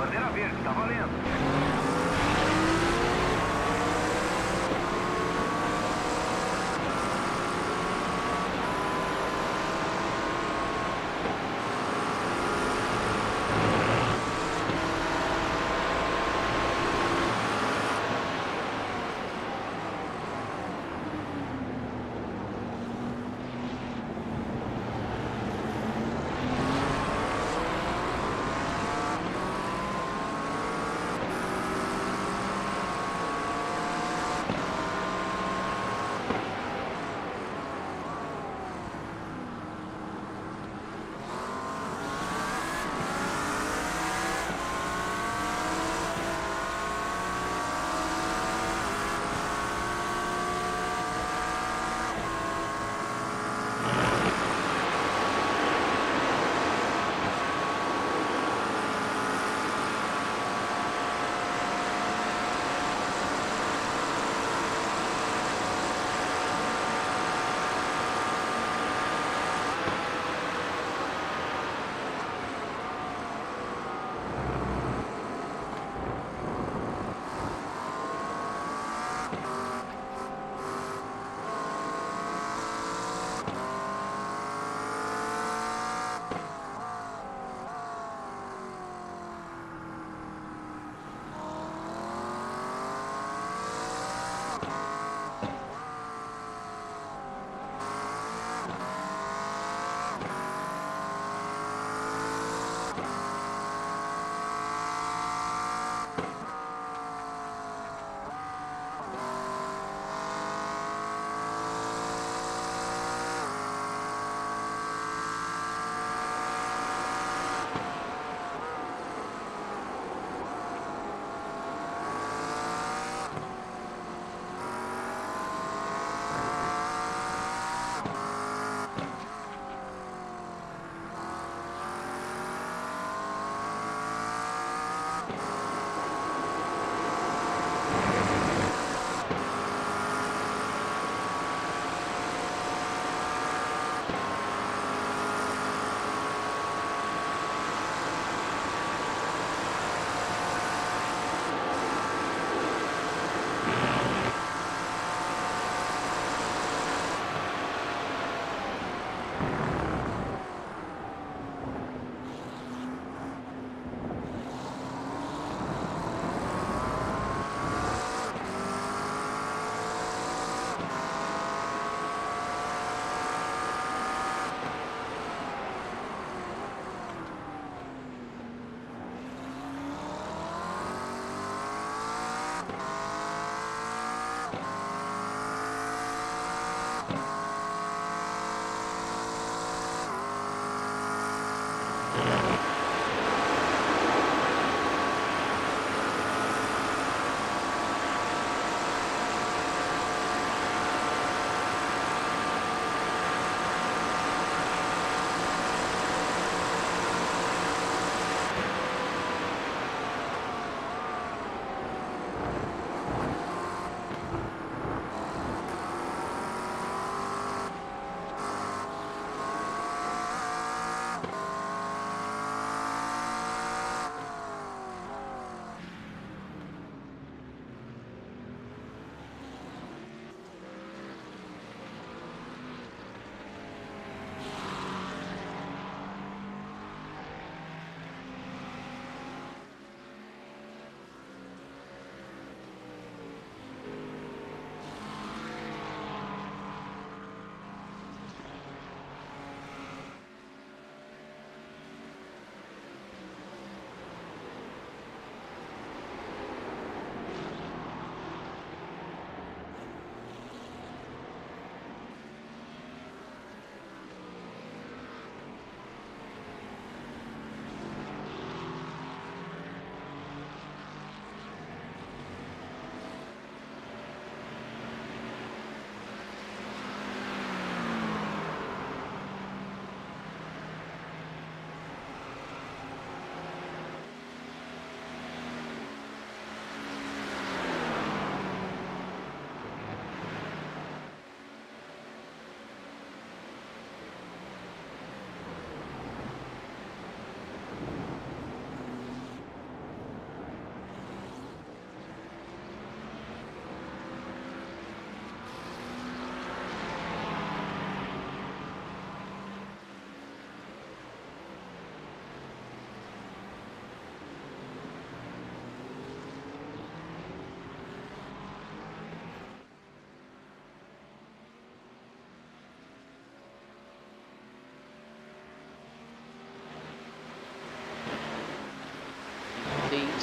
Bandeira verde, tá valendo.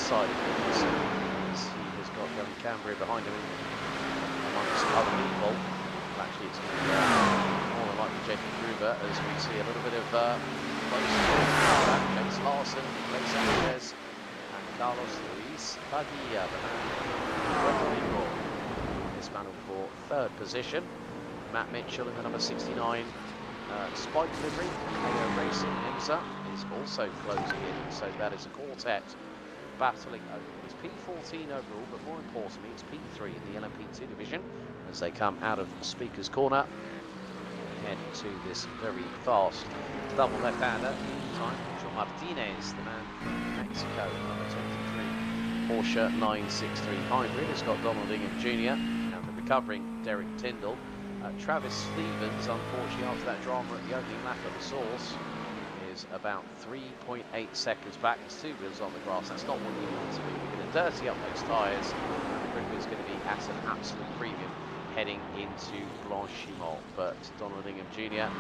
side of things. As he has got Gavin Cambria behind him amongst other people. Actually, it's going to be more than likely Jacob Gruber as we see a little bit of close that. James Larson, Ray Sanchez, and Carlos Luis Padilla, the man this battle for third position. Matt Mitchell in the number 69 Spike livery. KO Racing IMSA is also closing in, so that is a quartet battling over. It's P14 overall, but more importantly, it's P3 in the LMP2 division as they come out of Speaker's Corner. Head to this very fast double left-hander. Time, Mitchell Martinez, the man from Mexico, number 23 Porsche 963 Hybrid. It's got Donald Ingham Jr. and the recovering Derek Tyndall. Travis Stevens, unfortunately, after that drama at the opening lap of the Source, is about 3.8 seconds back. There's 2 wheels on the grass. That's not what you want to be. We're going to dirty up those tyres, and the grid is going to be at an absolute premium heading into Blanchimont. But Donald Ingham Jr.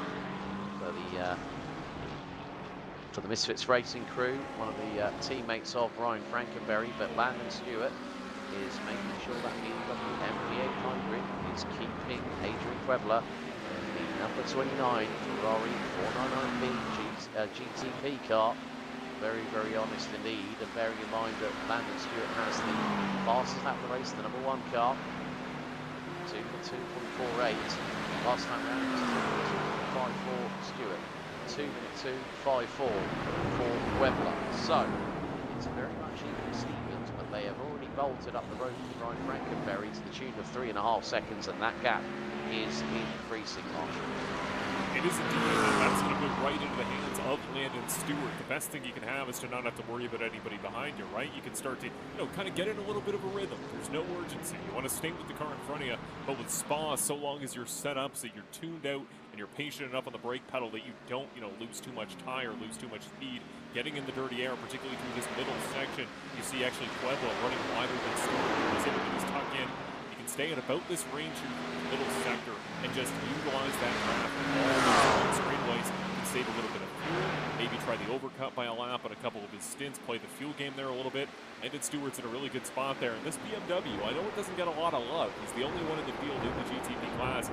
for the Misfits Racing crew, one of the teammates of Ryan Frankenberry, but Landon Stewart is making sure that BMW MP8 Hybrid is keeping Adrian Puebla in the number 29 Ferrari 499P GTP car. Very, very honest indeed, and bearing in mind that Landon Stewart has the fastest lap of the race, the number 1 car, 2:02.48. Last time round was 2:54 Stewart, 2:02.54 for Puebla. So it's very much even Stevens, but they have already bolted up the road with Ryan Frankenberry to the tune of 3.5 seconds, and that gap is increasing. It is indeed, and that's going to go right into the hands of Landon Stewart. The best thing you can have is to not have to worry about anybody behind you, right? You can start to, kind of get in a little bit of a rhythm. There's no urgency. You want to stay with the car in front of you, but with Spa, so long as you're set up so you're tuned out and you're patient enough on the brake pedal that you don't, lose too much tire, lose too much speed, getting in the dirty air, particularly through this middle section, you see actually Puebla running wider than Stewart. He's able to just tuck in. You can stay at about this range here in the middle sector and just utilize that traffic. All those straightaways can save a little bit of fuel, maybe try the overcut by a lap on a couple of his stints, play the fuel game there a little bit. Landon Stewart's in a really good spot there. And this BMW, I know it doesn't get a lot of love. He's the only one in the field in the GTP class.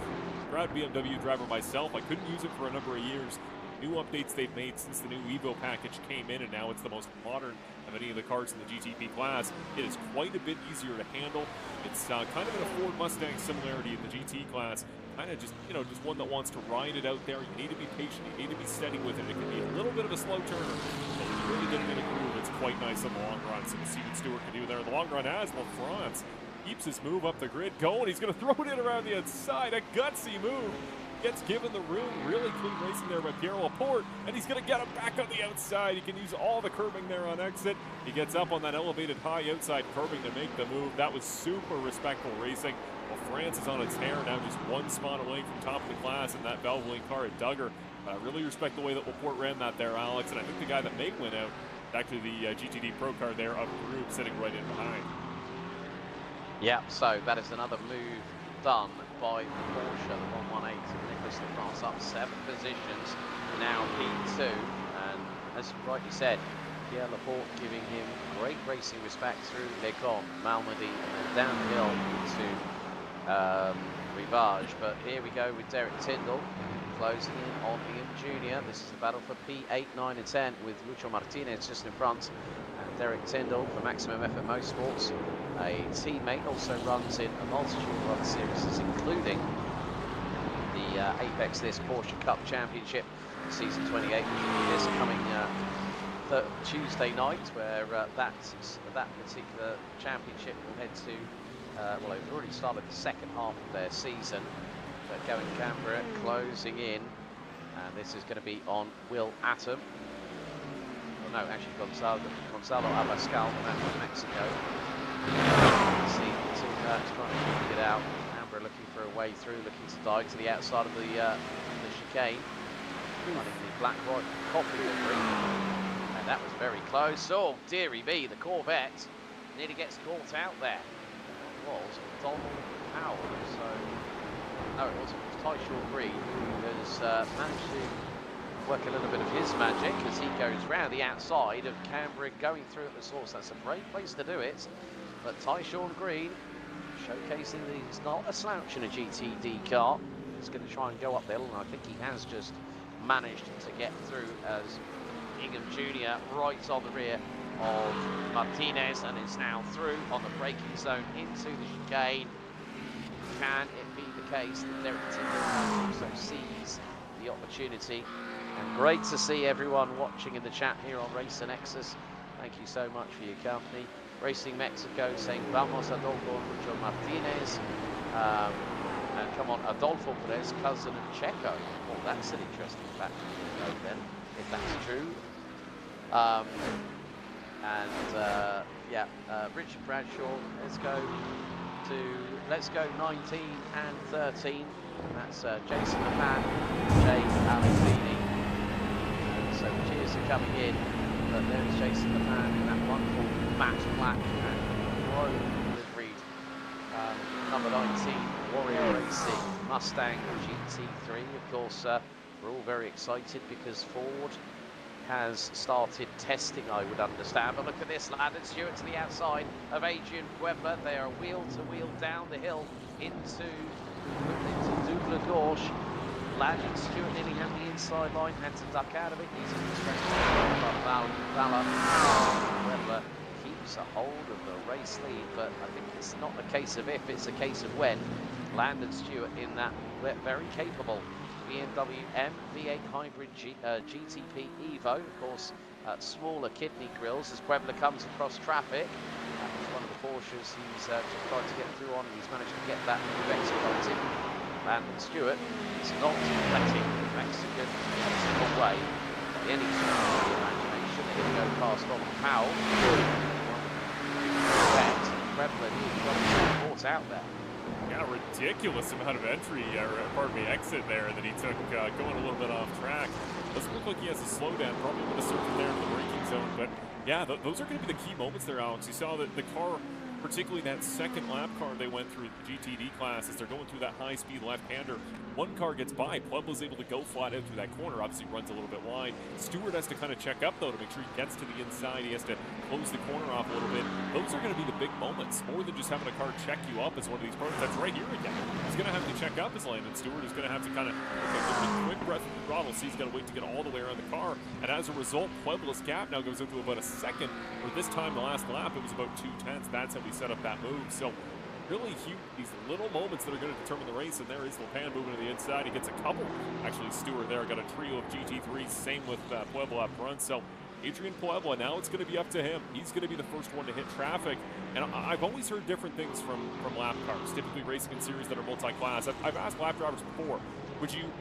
Proud BMW driver myself. I couldn't use it for a number of years. New updates they've made since the new Evo package came in, and now it's the most modern of any of the cars in the GTP class. It is quite a bit easier to handle. It's kind of in a Ford Mustang similarity in the GT class. Kind of just, just one that wants to ride it out there. You need to be patient. You need to be steady with it. It can be a little bit of a slow turner, but when you really get it in a groove, it's quite nice in the long run. So we'll see what Stewart can do there in the long run as LaFrance keeps his move up the grid going. He's going to throw it in around the outside. A gutsy move. Gets given the room. Really clean racing there by Pierre Laporte, and he's going to get him back on the outside. He can use all the curbing there on exit. He gets up on that elevated high outside curbing to make the move. That was super respectful racing. Well, France is on its hair now, just one spot away from top of the class in that Valvoline car at Duggar. Really respect the way that Laporte ran that there, Alex, and I think the guy that may win out, actually the GTD Pro car there of Group sitting right in behind. Yeah, so that is another move done by Porsche, the 118 of Nicolas Lafrance, up 7 positions, now P2, and as you rightly said, Pierre Laporte giving him great racing respect through Lecon, Malmedy, and then downhill to Rivage. But here we go with Derek Tyndall closing in on Ingham Jr. This is the battle for P8, 9 and 10 with Lucho Martinez just in front, and Derek Tyndall for Maximum Effort Motorsports, a teammate, also runs in a multitude of other series, including the Apex This Porsche Cup Championship Season 28, which will be this coming Tuesday night, where that particular championship will head to, well, they've already started the second half of their season, but going Canberra closing in, and this is going to be on Will Atom. Well, no, actually Gonzalo Abascal, the man from Mexico. See trying to get out. Canberra looking for a way through, looking to dive to the outside of the chicane, running the black coffee livery, and that was very close. Oh dearie me, the Corvette nearly gets caught out there. It was Donald Powell, so no, it wasn't. It was Tyshawn Green who has managed to work a little bit of his magic as he goes round the outside of Canberra, going through at the source. That's a great place to do it. But Tyshawn Green showcasing that he's not a slouch in a GTD car. He's going to try and go uphill, and I think he has just managed to get through as Ingham Jr. right on the rear of Martinez, and is now through on the braking zone into the chicane. Can it be the case that Derek Tingle also sees the opportunity? And great to see everyone watching in the chat here on Race and Nexus. Thank you so much for your company. Racing Mexico saying Vamos Adolfo Mucho Martinez. And come on, Adolfo Perez, cousin of Checo. Oh, that's an interesting fact to know then, if that's true. Richard Bradshaw, let's go 19 and 13. That's Jason McMahon, Jay Alexini. So cheers are coming in. But there's Jason McMahon in that wonderful matte black and chrome liveried number 19 Warrior Racing Mustang GT3. Of course, we're all very excited because Ford has started testing, I would understand. But look at this, Landon Stewart to the outside of Adrian Puebla. They are wheel to wheel down the hill into Double Gorge. Landon Stewart nearly had the inside line, had to duck out of it. He's in the strength of Puebla keeps a hold of the race lead, but I think it's not a case of if, it's a case of when. Landon Stewart in that very capable BMW M V8 Hybrid GTP Evo, of course, smaller kidney grills as Puebla comes across traffic. That was one of the Porsches he's just tried to get through on, and he's managed to get that move expedited. Landon Stewart is not letting the Mexican get away by any sort of imagination. He'll go past on Powell. Puebla nearly got himself caught out there. Yeah, ridiculous amount of entry, exit there that he took going a little bit off track. Doesn't look like he has a slowdown, probably would have surfed there in the braking zone, but yeah, those are going to be the key moments there, Alex. You saw that the car, particularly that second lap car they went through the GTD class, as they're going through that high-speed left-hander, one car gets by, Puebla's able to go flat out through that corner, obviously runs a little bit wide. Stewart has to kind of check up, though, to make sure he gets to the inside. He has to close the corner off a little bit. Those are going to be the big moments, more than just having a car check you up as one of these cars. That's right here again. He's going to have to check up as Landon Stewart. He's going to have to kind of give a quick breath of the throttle, so he's got to wait to get all the way around the car. And as a result, Puebla's gap now goes into about a second, where this time, the last lap, it was about 2/10. That's how we set up that move. So really huge, these little moments that are going to determine the race, and there is Lopan moving to the inside. He gets a couple. Actually, Stewart there got a trio of GT3s, same with Puebla up front. So Adrian Puebla, now it's going to be up to him. He's going to be the first one to hit traffic. And I've always heard different things from lap cars, typically racing in series that are multi-class. I've asked lap drivers before,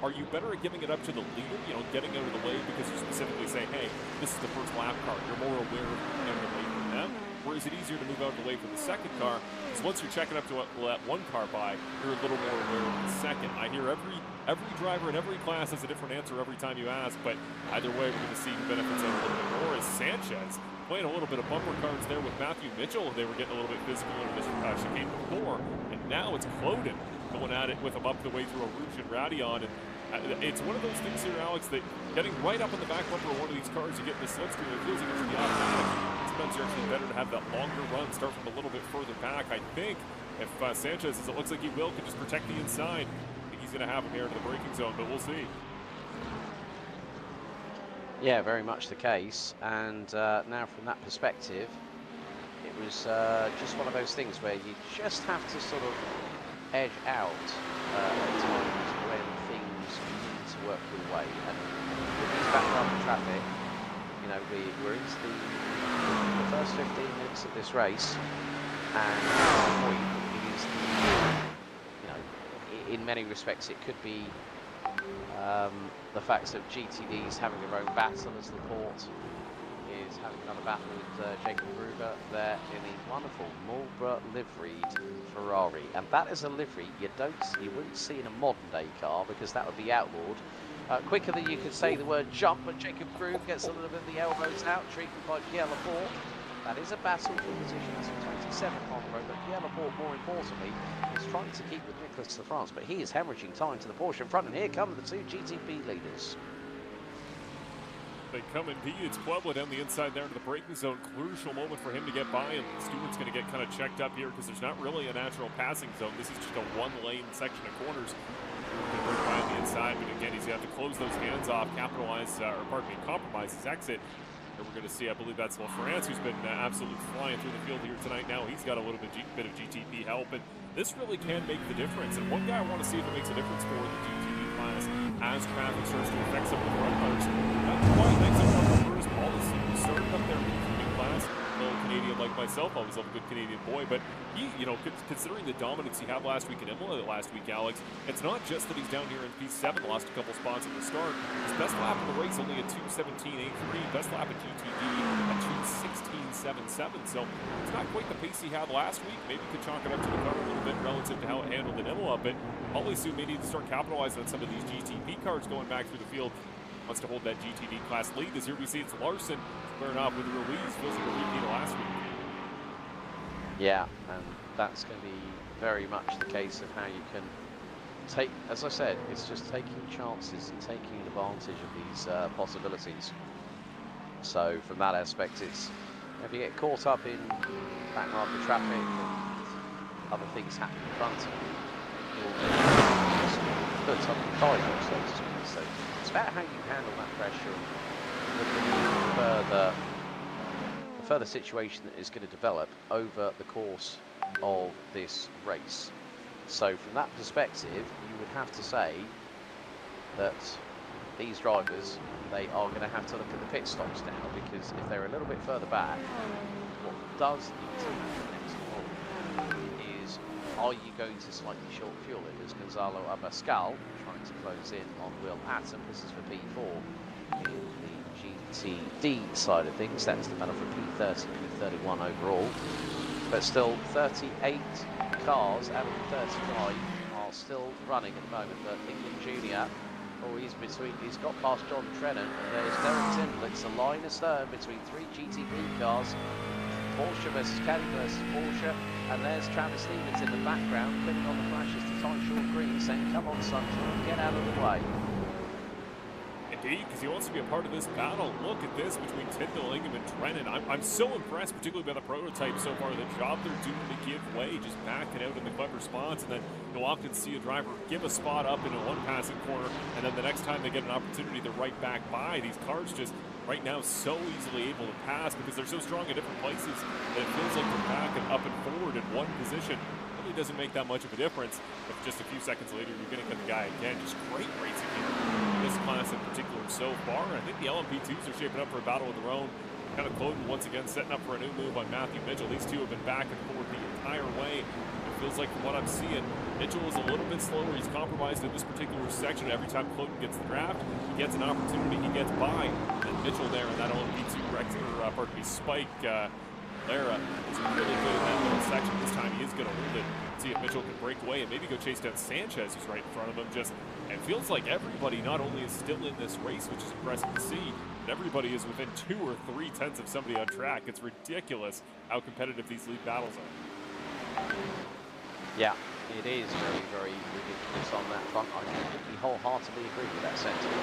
are you better at giving it up to the leader, getting out of the way because you specifically say, hey, this is the first lap car. You're more aware of getting out of the way from them. Or is it easier to move out of the way for the second car? Because once you're checking up to let one car by, you're a little more aware of the second. I hear every driver in every class has a different answer every time you ask, but either way, we're going to see who benefits out a little bit more. As Sanchez playing a little bit of bumper cars there with Matthew Mitchell. They were getting a little bit physical over this chicane before, and now it's Cloden going at it with him up the way through a Rouge and Radion. And it's one of those things here, Alex, that getting right up in the back bumper of one of these cars, you get the slipstream, it feels like it should be automatic. Sometimes you're actually better to have that longer run, start from a little bit further back. I think if Sanchez, as it looks like he will, can just protect the inside, I think he's going to have him here into the braking zone, but we'll see. Yeah, very much the case. And now from that perspective, it was just one of those things where you just have to sort of edge out at times when things need to work your way. And with these background traffic, we're into the first 15 minutes of this race, and the point is, in many respects, it could be the fact of GTDs having their own battle as Laporte is having another battle with Jacob Ruger there in the wonderful Marlboro liveried Ferrari, and that is a livery you wouldn't see in a modern day car, because that would be outlawed. Quicker than you could say the word jump, but Jacob Krug gets a little bit of the elbows out, treated by Pierre Laporte. That is a battle for positions in 27 on the road, but Pierre Laporte, more importantly, is trying to keep with Nicolas de France, but he is hemorrhaging time to the Porsche in front, and here come the two GTP leaders. They come indeed. It's Puebla down the inside there into the braking zone. Crucial moment for him to get by, and Stewart's going to get kind of checked up here because there's not really a natural passing zone. This is just a one-lane section of corners. Going to break by on the inside, but again, he's going to have to close those hands off, compromise his exit. And we're going to see, I believe that's LaFrance, who's been absolutely flying through the field here tonight. Now he's got a little bit of GTP help, and this really can make the difference. And one guy I want to see if it makes a difference for the GTP class as traffic starts to affect some of the front runners. Not quite makes it more reverse policy. We started up there with the class. A little Canadian like myself, always love a good Canadian boy, but he, you know, considering the dominance he had last week in Imola last week, Alex, it's not just that he's down here in P7, lost a couple spots at the start. His best lap of the race only at 2:17.83, best lap at GTD at 2:16.77, so it's not quite the pace he had last week. Maybe could chalk it up to the car a little bit relative to how it handled in Imola, but probably soon may need to start capitalizing on some of these GTP cars going back through the field. Wants to hold that GTD class lead, as here we see it's Larson squaring off with Ruiz. Feels like a repeat of last week. Yeah, and that's going to be very much the case of how you can take, as I said, it's just taking chances and taking advantage of these possibilities. So from that aspect, it's, if you get caught up in backmarket traffic and other things happen in front of you, you'll put up the corridor, so to speak. So it's about how you handle that pressure and the further situation that is going to develop over the course of this race. So from that perspective, you would have to say that these drivers, they are going to have to look at the pit stops now, because if they're a little bit further back, what does need to happen next of all is, are you going to slightly short fuel it, as Gonzalo Abascal trying to close in on Will Atom. This is for P4 in the GTD side of things. That's the medal for P30, P31 overall. But still, 38 cars out of the 35 are still running at the moment. But England Jr., oh, he's got past John Trennan, and there's Derek Tindall. It's a line astern between three GTP cars. Porsche versus Caddy versus Porsche, and there's Travis Stevens in the background, putting on the flashes to tie short green, saying, come on, Sunshine, get out of the way. Indeed, because he wants to be a part of this battle. Look at this between Tyndall, Ingham, and Trennan. I'm so impressed, particularly by the prototype so far, the job they're doing to give way, just backing out in the clever spots, and then you'll often see a driver give a spot up in a one-passing corner, and then the next time they get an opportunity, they're right back by. These cars just, right now, so easily able to pass because they're so strong in different places that it feels like they're back and up and forward in one position. Really doesn't make that much of a difference. But just a few seconds later, you're going to get the guy again. Just great racing here in this class in particular so far. I think the LMP2s are shaping up for a battle of their own. Kind of Cloden once again setting up for a new move on Matthew Mitchell. These two have been back and forth the entire way. It feels like, from what I'm seeing, Mitchell is a little bit slower. He's compromised in this particular section. Every time Cloden gets the draft, he gets an opportunity, he gets by. And Mitchell there in that LMP2 Spike Lara is really good in that little section. This time he is going to hold it. See if Mitchell can break away and maybe go chase down Sanchez, who's right in front of him. Just, it feels like everybody not only is still in this race, which is impressive to see, but everybody is within 2 or 3 tenths of somebody on track. It's ridiculous how competitive these league battles are. Yeah, it is very, very ridiculous on that front. I completely wholeheartedly agree with that sentiment.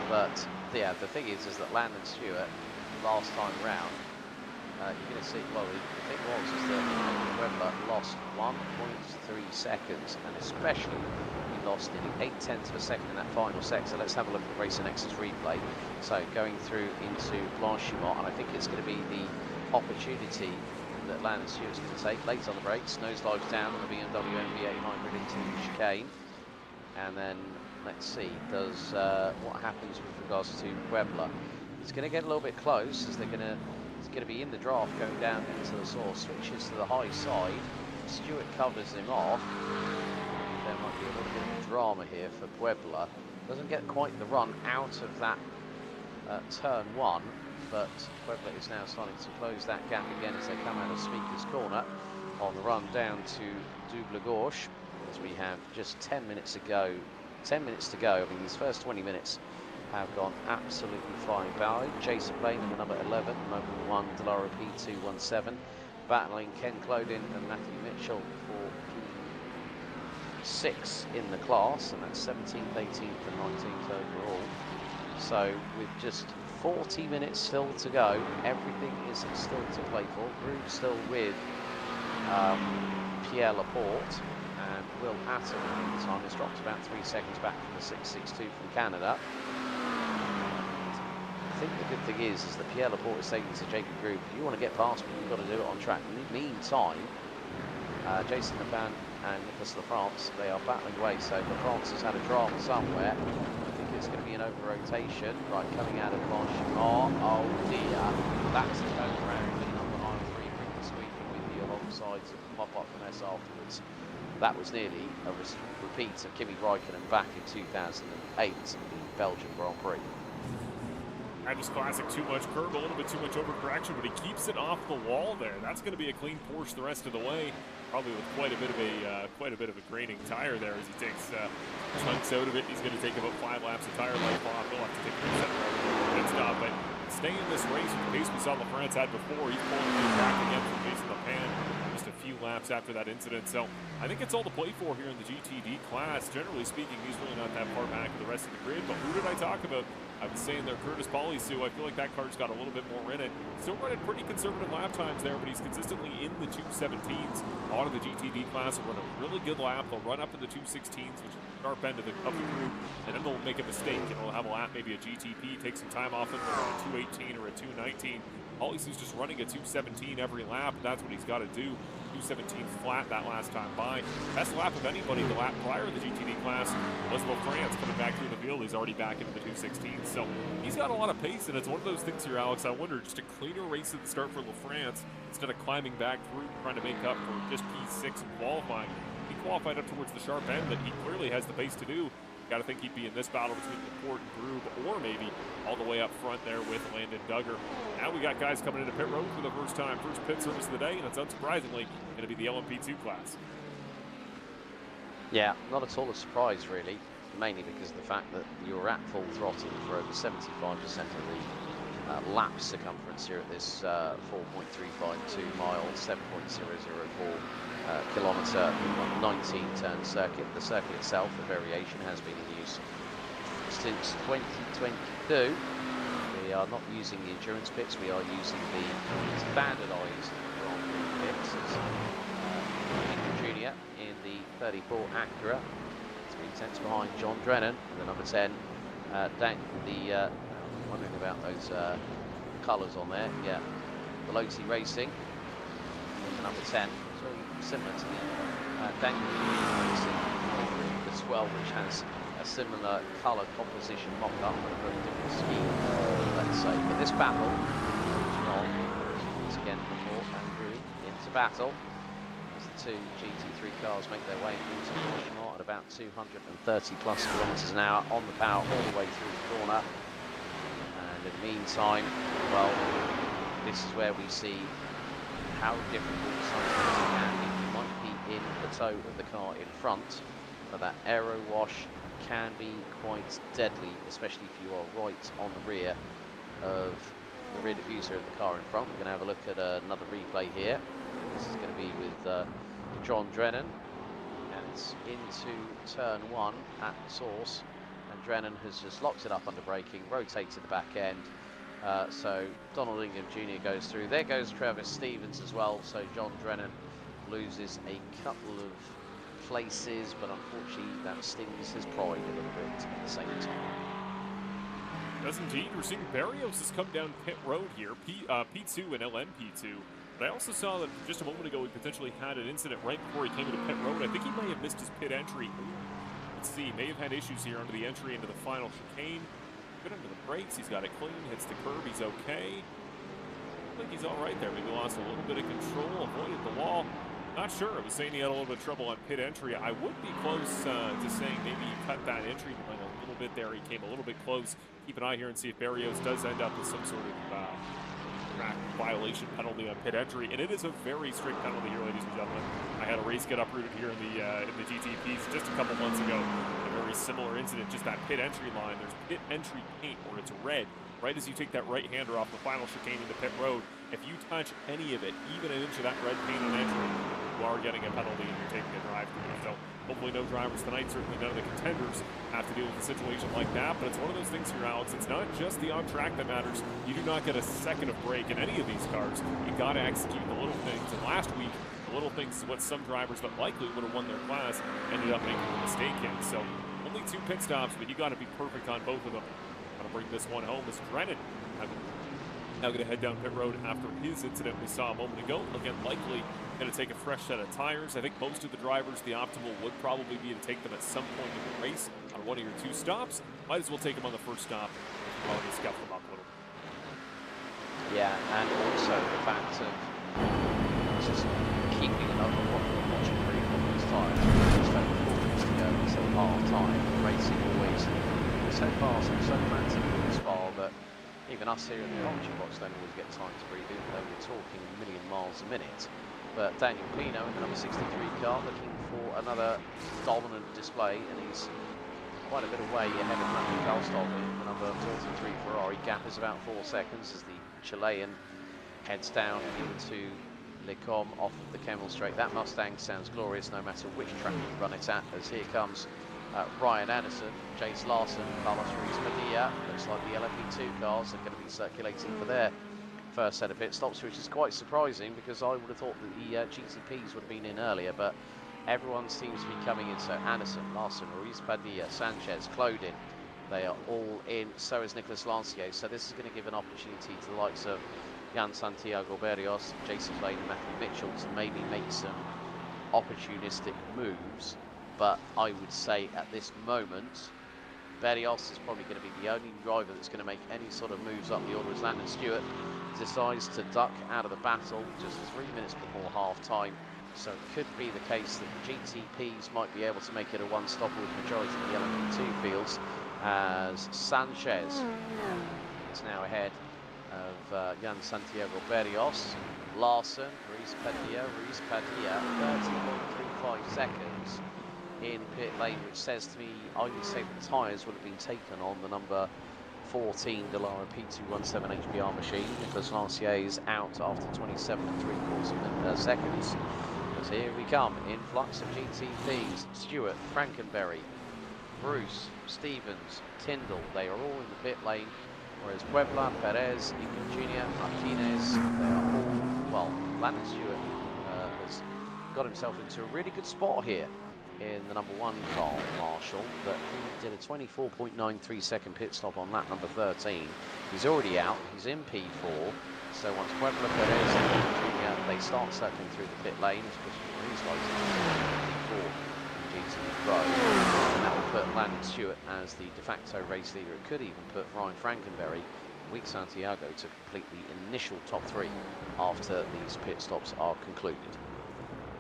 But yeah, the thing is that Landon Stewart, last time round, you're going to see, well, the thing was that Webber lost 1.3 seconds, and especially he lost nearly 8/10 of a second in that final sector. So let's have a look at the Racing X's replay. So going through into Blanchimont, and I think it's going to be the opportunity that Landon Stewart's going to take late on the brakes, nosedives down on the BMW MV8 hybrid into the chicane, and then let's see, does what happens with regards to Puebla. It's going to get a little bit close, as it's going to be in the draft going down into the source, switches to the high side. Stewart covers him off. There might be a little bit of drama here for Puebla. Doesn't get quite the run out of that turn 1, but Puebla is now starting to close that gap again as they come out of Speaker's Corner on the run down to Double Gauche, as we have just 10 minutes to go. 10 minutes to go. I mean, these first 20 minutes have gone absolutely flying by. Jason Blaine in the number 11, number 1, Delara P217, battling Ken Clodin and Matthew Mitchell for P6 in the class, and that's 17th, 18th and 19th overall. So with just 40 minutes still to go. Everything is still to play for. Groove still with Pierre Laporte, and Will Hatton in the meantime has dropped about 3 seconds back from the 6.62 from Canada. I think the good thing is that Pierre Laporte is saying to Jacob Groove, if you want to get past me, you've got to do it on track. In the meantime, Jason Lepan and Nicolas Lafrance, they are battling away, so Lafrance has had a drama somewhere. I think it's going to be an over-rotation. Right, coming out of Francochamps. Oh dear, that's a turnaround. Winning up on aisle 3, bringing squeaking with you alongside some pop-up from S afterwards. That was nearly a repeat of Kimi Räikkönen back in 2008 in the Belgian Grand Prix. Travis Classic, too much curb, a little bit too much overcorrection, but he keeps it off the wall there. That's going to be a clean Porsche the rest of the way, probably with quite a bit of a graining tire there as he takes chunks out of it. He's going to take about 5 laps of tire life off. He'll have to take a reset pit stop, but stay in this race with the pace we saw LaFrance had before. He's pulling it back again from Jason Lepan just a few laps after that incident. So I think it's all to play for here in the GTD class. Generally speaking, he's really not that far back of the rest of the grid, but who did I talk about? I was saying there, Curtis Polissu. I feel like that car's got a little bit more in it. Still running pretty conservative lap times there, but he's consistently in the 217s. A lot of the GTD class will run a really good lap. They'll run up in the 216s, which is the sharp end of the group, and then they'll make a mistake. And they'll have a lap, maybe a GTP, take some time off it, they'll run a 218 or a 219. Polissu's just running a 217 every lap. That's what he's got to do. 217 flat that last time by. Best lap of anybody the lap prior to the GTD class was LaFrance coming back through the field. He's already back into the 216. So he's got a lot of pace, and it's one of those things here, Alex. I wonder, just a cleaner race at the start for LaFrance instead of climbing back through, trying to make up for just P6 and qualifying. He qualified up towards the sharp end that he clearly has the pace to do. Got to think he'd be in this battle between Laporte and Groove, or maybe all the way up front there with Landon Duggar. Now we got guys coming into pit road for the first time. First pit service of the day, and it's unsurprisingly going to be the LMP2 class. Yeah, not at all a surprise, really. Mainly because of the fact that you're at full throttle for over 75% of the lap circumference here at this 4.352 mile, 7.004 kilometre, 19-turn circuit. The circuit itself, the variation, has been in use since 2022. We are not using the endurance pits, we are using the standardised Grand Prix pits. Jr. in the 34 Acura, 3 tenths behind John Drennan, and the number 10, wondering about those colours on there. Yeah, Veloci Racing, the number 10, very similar to the Daniel Racing as well, which has a similar colour composition mock-up and a very different scheme, let's say. But this battle is on, once again, Laporte and Groove into battle as the two GT3 cars make their way into Francochamps at about 230 plus kilometres an hour on the power all the way through the corner. And in the meantime, well, this is where we see how difficult sometimes it can be. You might be in the toe of the car in front, but that aero wash can be quite deadly, especially if you are right on the rear of the rear diffuser of the car in front. We're going to have a look at another replay here. This is going to be with John Drennan, and it's into turn 1 at the source, and Drennan has just locked it up under braking, rotated the back end. So Donald Ingham Jr. goes through. There goes Travis Stevens as well. So John Drennan loses a couple of places, but unfortunately that stings his pride a little bit at the same time. Does indeed. We're seeing Barrios has come down pit road here, P2 and LMP2. But I also saw that just a moment ago he potentially had an incident right before he came into pit road. I think he may have missed his pit entry. Let's see, may have had issues here under the entry into the final chicane. Good under the brakes, he's got it clean, hits the curb, he's okay. I think he's all right there. Maybe lost a little bit of control, avoided the wall. Not sure. I was saying he had a little bit of trouble on pit entry. I would be close to saying maybe he cut that entry line a little bit there. He came a little bit close. Keep an eye here and see if Barrios does end up with some sort of track violation penalty on pit entry. And it is a very strict penalty here, ladies and gentlemen. I had a race get uprooted here in the GTPs just a couple months ago. A very similar incident, just that pit entry line. There's pit entry paint where it's red right as you take that right-hander off the final chicane into pit road. If you touch any of it, even an inch of that red paint on entry, you are getting a penalty and you're taking a drive through. So hopefully no drivers tonight, certainly none of the contenders have to deal with a situation like that. But it's one of those things here, Alex. It's not just the on track that matters. You do not get a second of break in any of these cars. You got to execute the little things. And last week, the little things is what some drivers that likely would have won their class ended up making a mistake in. So only 2 pit stops, but you got to be perfect on both of them. Got to bring this one home as Drennan now going to head down pit road after his incident we saw a moment ago. Again, likely going to take a fresh set of tires. I think most of the drivers, the optimal would probably be to take them at some point in the race on 1 of your 2 stops. Might as well take them on the first stop. Probably scuff them up a little. Yeah, and also the fact of just keeping it up and watching really on these tires. Just over 4 minutes to go until half time. Racing always so fast and so frantic in this bar that even us here in the commentary box don't always get time to breathe, even though we're talking a million miles a minute. But Daniel Pino in the number 63 car looking for another dominant display, and he's quite a bit away ahead of Matthew Kalstov in the number 43 Ferrari. Gap is about 4 seconds as the Chilean heads down into Le Com off of the Kemmel Straight. That Mustang sounds glorious no matter which track you run it at, as here comes Ryan Anderson, Jace Larson, Carlos Ruiz Padilla. Looks like the LMP2 cars are going to be circulating for their first set of pit stops, which is quite surprising because I would have thought that the GTPs would have been in earlier, but everyone seems to be coming in. So Anderson, Larson, Ruiz Padilla, Sanchez, Clodin, they are all in. So is Nicolas Lancier. So this is going to give an opportunity to the likes of Jan Santiago Berrios, Jason Lane and Matthew Mitchell to maybe make some opportunistic moves. But I would say at this moment, Berrios is probably going to be the only driver that's going to make any sort of moves up the order as Landon Stewart decides to duck out of the battle just 3 minutes before half time. So it could be the case that the GTPs might be able to make it a one-stopper with the majority of the LMP2 fields, as Sanchez is now ahead of Jan Santiago Berrios. Larson, Ruiz Padilla, 30.35 seconds in pit lane, which says to me, I would say the tyres would have been taken on the number 14 Dallara P217 HPR machine. Nicolas Lancier is out after 27.75 seconds. As here we come, influx of GTPs, Stewart, Frankenberry, Bruce, Stevens, Tyndall, they are all in the pit lane, whereas Puebla, Perez, Iker Jr., Martinez, they are all, well, Landon Stewart has got himself into a really good spot here in the number 1 car, Marshall, but he did a 24.93 second pit stop on lap number 13. He's already out, he's in P4, so once Puebla, Perez and Jr., they start circling through the pit lane, especially these guys in P4 in GT Pro, and that will put Landon Stewart as the de facto race leader. It could even put Ryan Frankenberry, Week Santiago, to complete the initial top 3 after these pit stops are concluded.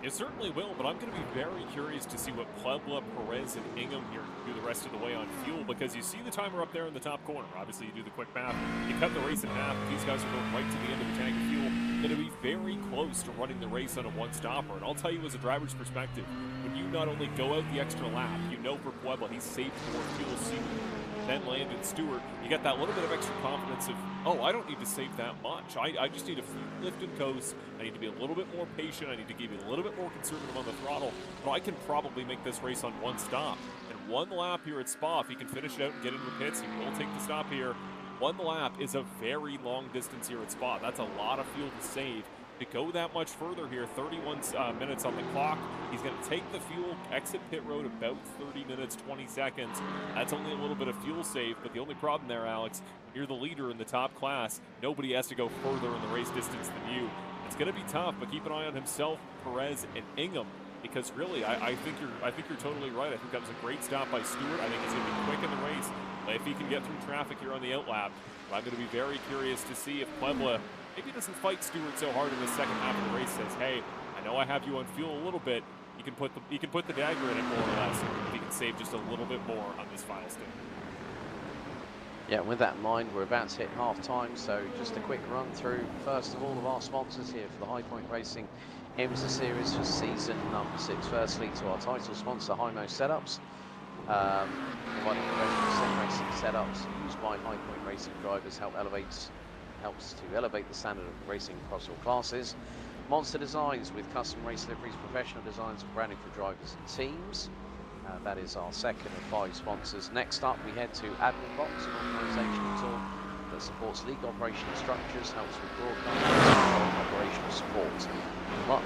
It certainly will, but I'm going to be very curious to see what Puebla, Perez, and Ingham here do the rest of the way on fuel, because you see the timer up there in the top corner. Obviously, you do the quick math. You cut the race in half. These guys are going right to the end of the tank of fuel. Going to be very close to running the race on a one-stopper. And I'll tell you, as a driver's perspective, when you not only go out the extra lap, you know for Puebla, he's saved more fuel than Landon Stewart. You get that little bit of extra confidence of, oh, I don't need to save that much. I just need to lift and coast. I need to be a little bit more patient. I need to give you a little bit more conservative on the throttle. But I can probably make this race on one stop. And 1 lap here at Spa, if he can finish it out and get into the pits, he will take the stop here. 1 lap is a very long distance here at Spa. That's a lot of fuel to save. To go that much further here, 31 minutes on the clock. He's going to take the fuel, exit pit road about 30 minutes, 20 seconds. That's only a little bit of fuel save, but the only problem there, Alex, you're the leader in the top class. Nobody has to go further in the race distance than you. It's going to be tough, but keep an eye on himself, Perez, and Ingham, because really, I think you're totally right. I think that was a great stop by Stewart. I think he's going to be quick in the race if he can get through traffic here on the outlap. But I'm going to be very curious to see if Puebla maybe doesn't fight Stewart so hard in the second half of the race. Says, hey, I know I have you on fuel a little bit. You can put the dagger in it more or less. If you can save just a little bit more on this final stint. Yeah, with that in mind, we're about to hit half time, so just a quick run through first of all of our sponsors here for the High Point Racing IMSA Series for season number 6. Firstly, to our title sponsor, Hymo Setups, providing professional sim racing setups used by High Point Racing drivers, help elevate helps to elevate the standard of racing across all classes. Monster Designs with custom race liveries, professional designs and branding for drivers and teams. That is our second of 5 sponsors. Next up, we head to Admin Box, an organisational tool that supports League operational structures, helps with broadcasting and operational support.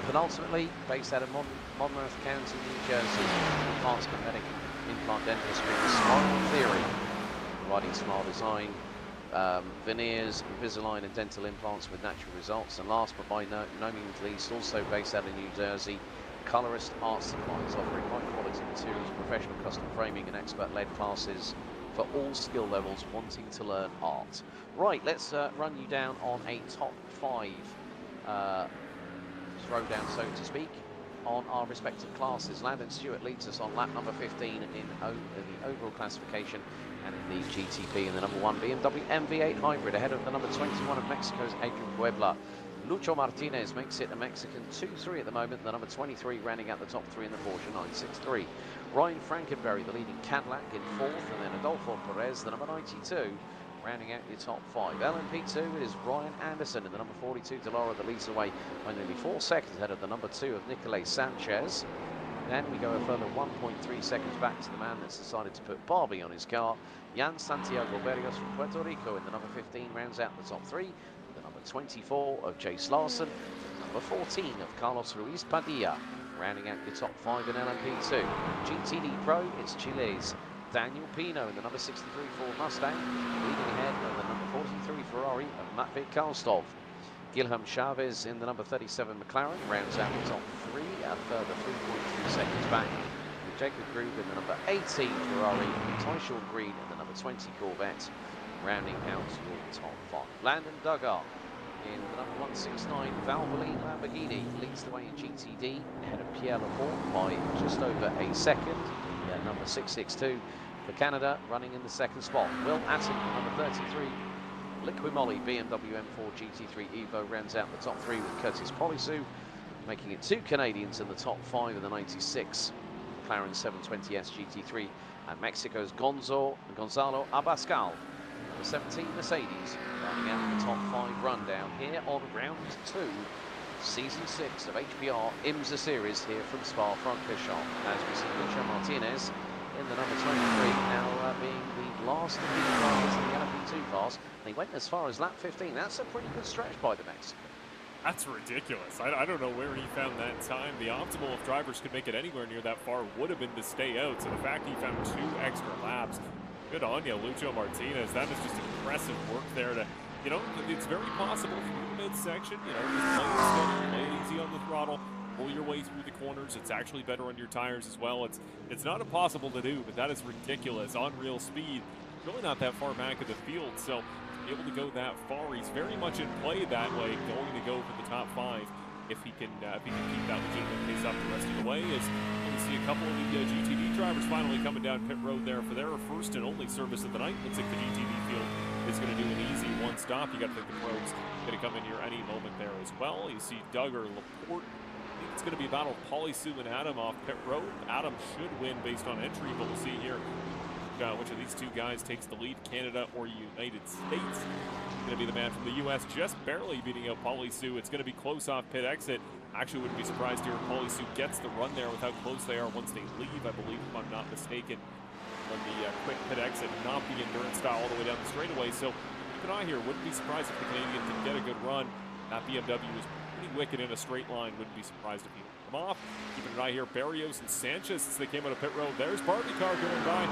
Penultimately, based out of Monmouth County, New Jersey, advanced magnetic implant dentistry, Smile Theory, providing smile design, veneers, Invisalign and dental implants with natural results. And last but by no means least, also based out of New Jersey, Colorist Art Supplies, offering high quality materials, professional custom framing and expert-led classes for all skill levels wanting to learn art. Right, let's run you down on a top 5 throwdown, so to speak, on our respective classes. Landon Stewart leads us on lap number 15 in the overall classification and in the GTP in the number 1 BMW MV8 Hybrid, ahead of the number 21 of Mexico's Adrian Puebla. Lucho Martinez makes it a Mexican 2-3 at the moment, the number 23 rounding out the top 3 in the Porsche 963. Ryan Frankenberry, the leading Cadillac, in 4th, and then Adolfo Perez, the number 92, rounding out your top 5. LMP2, it is Ryan Anderson in the number 42, Delora, that leads away by nearly 4 seconds ahead of the number 2 of Nicolás Sanchez. Then we go a further 1.3 seconds back to the man that's decided to put Barbie on his car. Jan Santiago Berrios from Puerto Rico in the number 15 rounds out the top 3. The number 24 of Chase Larson, number 14 of Carlos Ruiz Padilla, rounding out your top 5 in LMP2. GTD Pro, it's Chile's Daniel Pino in the number 63 Ford Mustang, leading ahead of the number 43 Ferrari of Matvey Karlstov. G.Chaves in the number 37 McLaren rounds out the top 3, a further 3.3 seconds back, with Jacob Grube in the number 18 Ferrari, Tyshawn Green in the number 20 Corvette, rounding out your top 5. Landon Duggar in the number 169 Valvoline Lamborghini leads the way in GTD, ahead of Pierre Laporte by just over a second. The number 662 for Canada running in the second spot. Will Atten, number 33. Liquimoly BMW M4 GT3 Evo rounds out the top 3 with Curtis Polisu, making it 2 Canadians in the top 5 of the 96 McLaren 720S GT3, and Mexico's Gonzalo Abascal, number 17 Mercedes, rounding out the top 5 rundown here on round 2, season 6 of HPR IMSA series here from Spa-Francorchamps, as we see Lucho Martinez in the number 23, now being the last of the drivers in the LMP2 class. They went as far as lap 15. That's a pretty good stretch by the Mexican. That's ridiculous. I don't know where he found that time. The optimal, if drivers could make it anywhere near that far, would have been to stay out. So the fact he found 2 extra laps, good on you, Lucho Martinez. That is just impressive work there. To, you know, it's very possible from the midsection, you know, just play it steady, play it easy on the throttle, pull your way through the corners. It's actually better on your tires as well. It's not impossible to do, but that is ridiculous. On real speed, really not that far back of the field. So to be able to go that far, he's very much in play that way, going to go for the top 5 if he can keep that legitimate pace up the rest of the way. As we see a couple of the GTD drivers finally coming down pit road there for their first and only service of the night. Looks like the GTD field is going to do an easy one stop. You got to think the pros going to come in here any moment there as well. You see Duggar, Laporte. I think it's going to be a battle of Polisu and Adam off pit road. Adam should win based on entry, but we'll see here which of these 2 guys takes the lead, Canada or United States. Going to be the man from the U.S. just barely beating out Polisu. It's going to be close off pit exit. Actually, wouldn't be surprised here if Polisu gets the run there with how close they are once they leave, I believe, if I'm not mistaken, on the quick pit exit, not the endurance style all the way down the straightaway. So keep an eye here. Wouldn't be surprised if the Canadian can get a good run. That BMW is pretty wicked in a straight line. Wouldn't be surprised if he come off. Keeping an eye here, Berrios and Sanchez as they came out of pit road. There's Barbie car going by.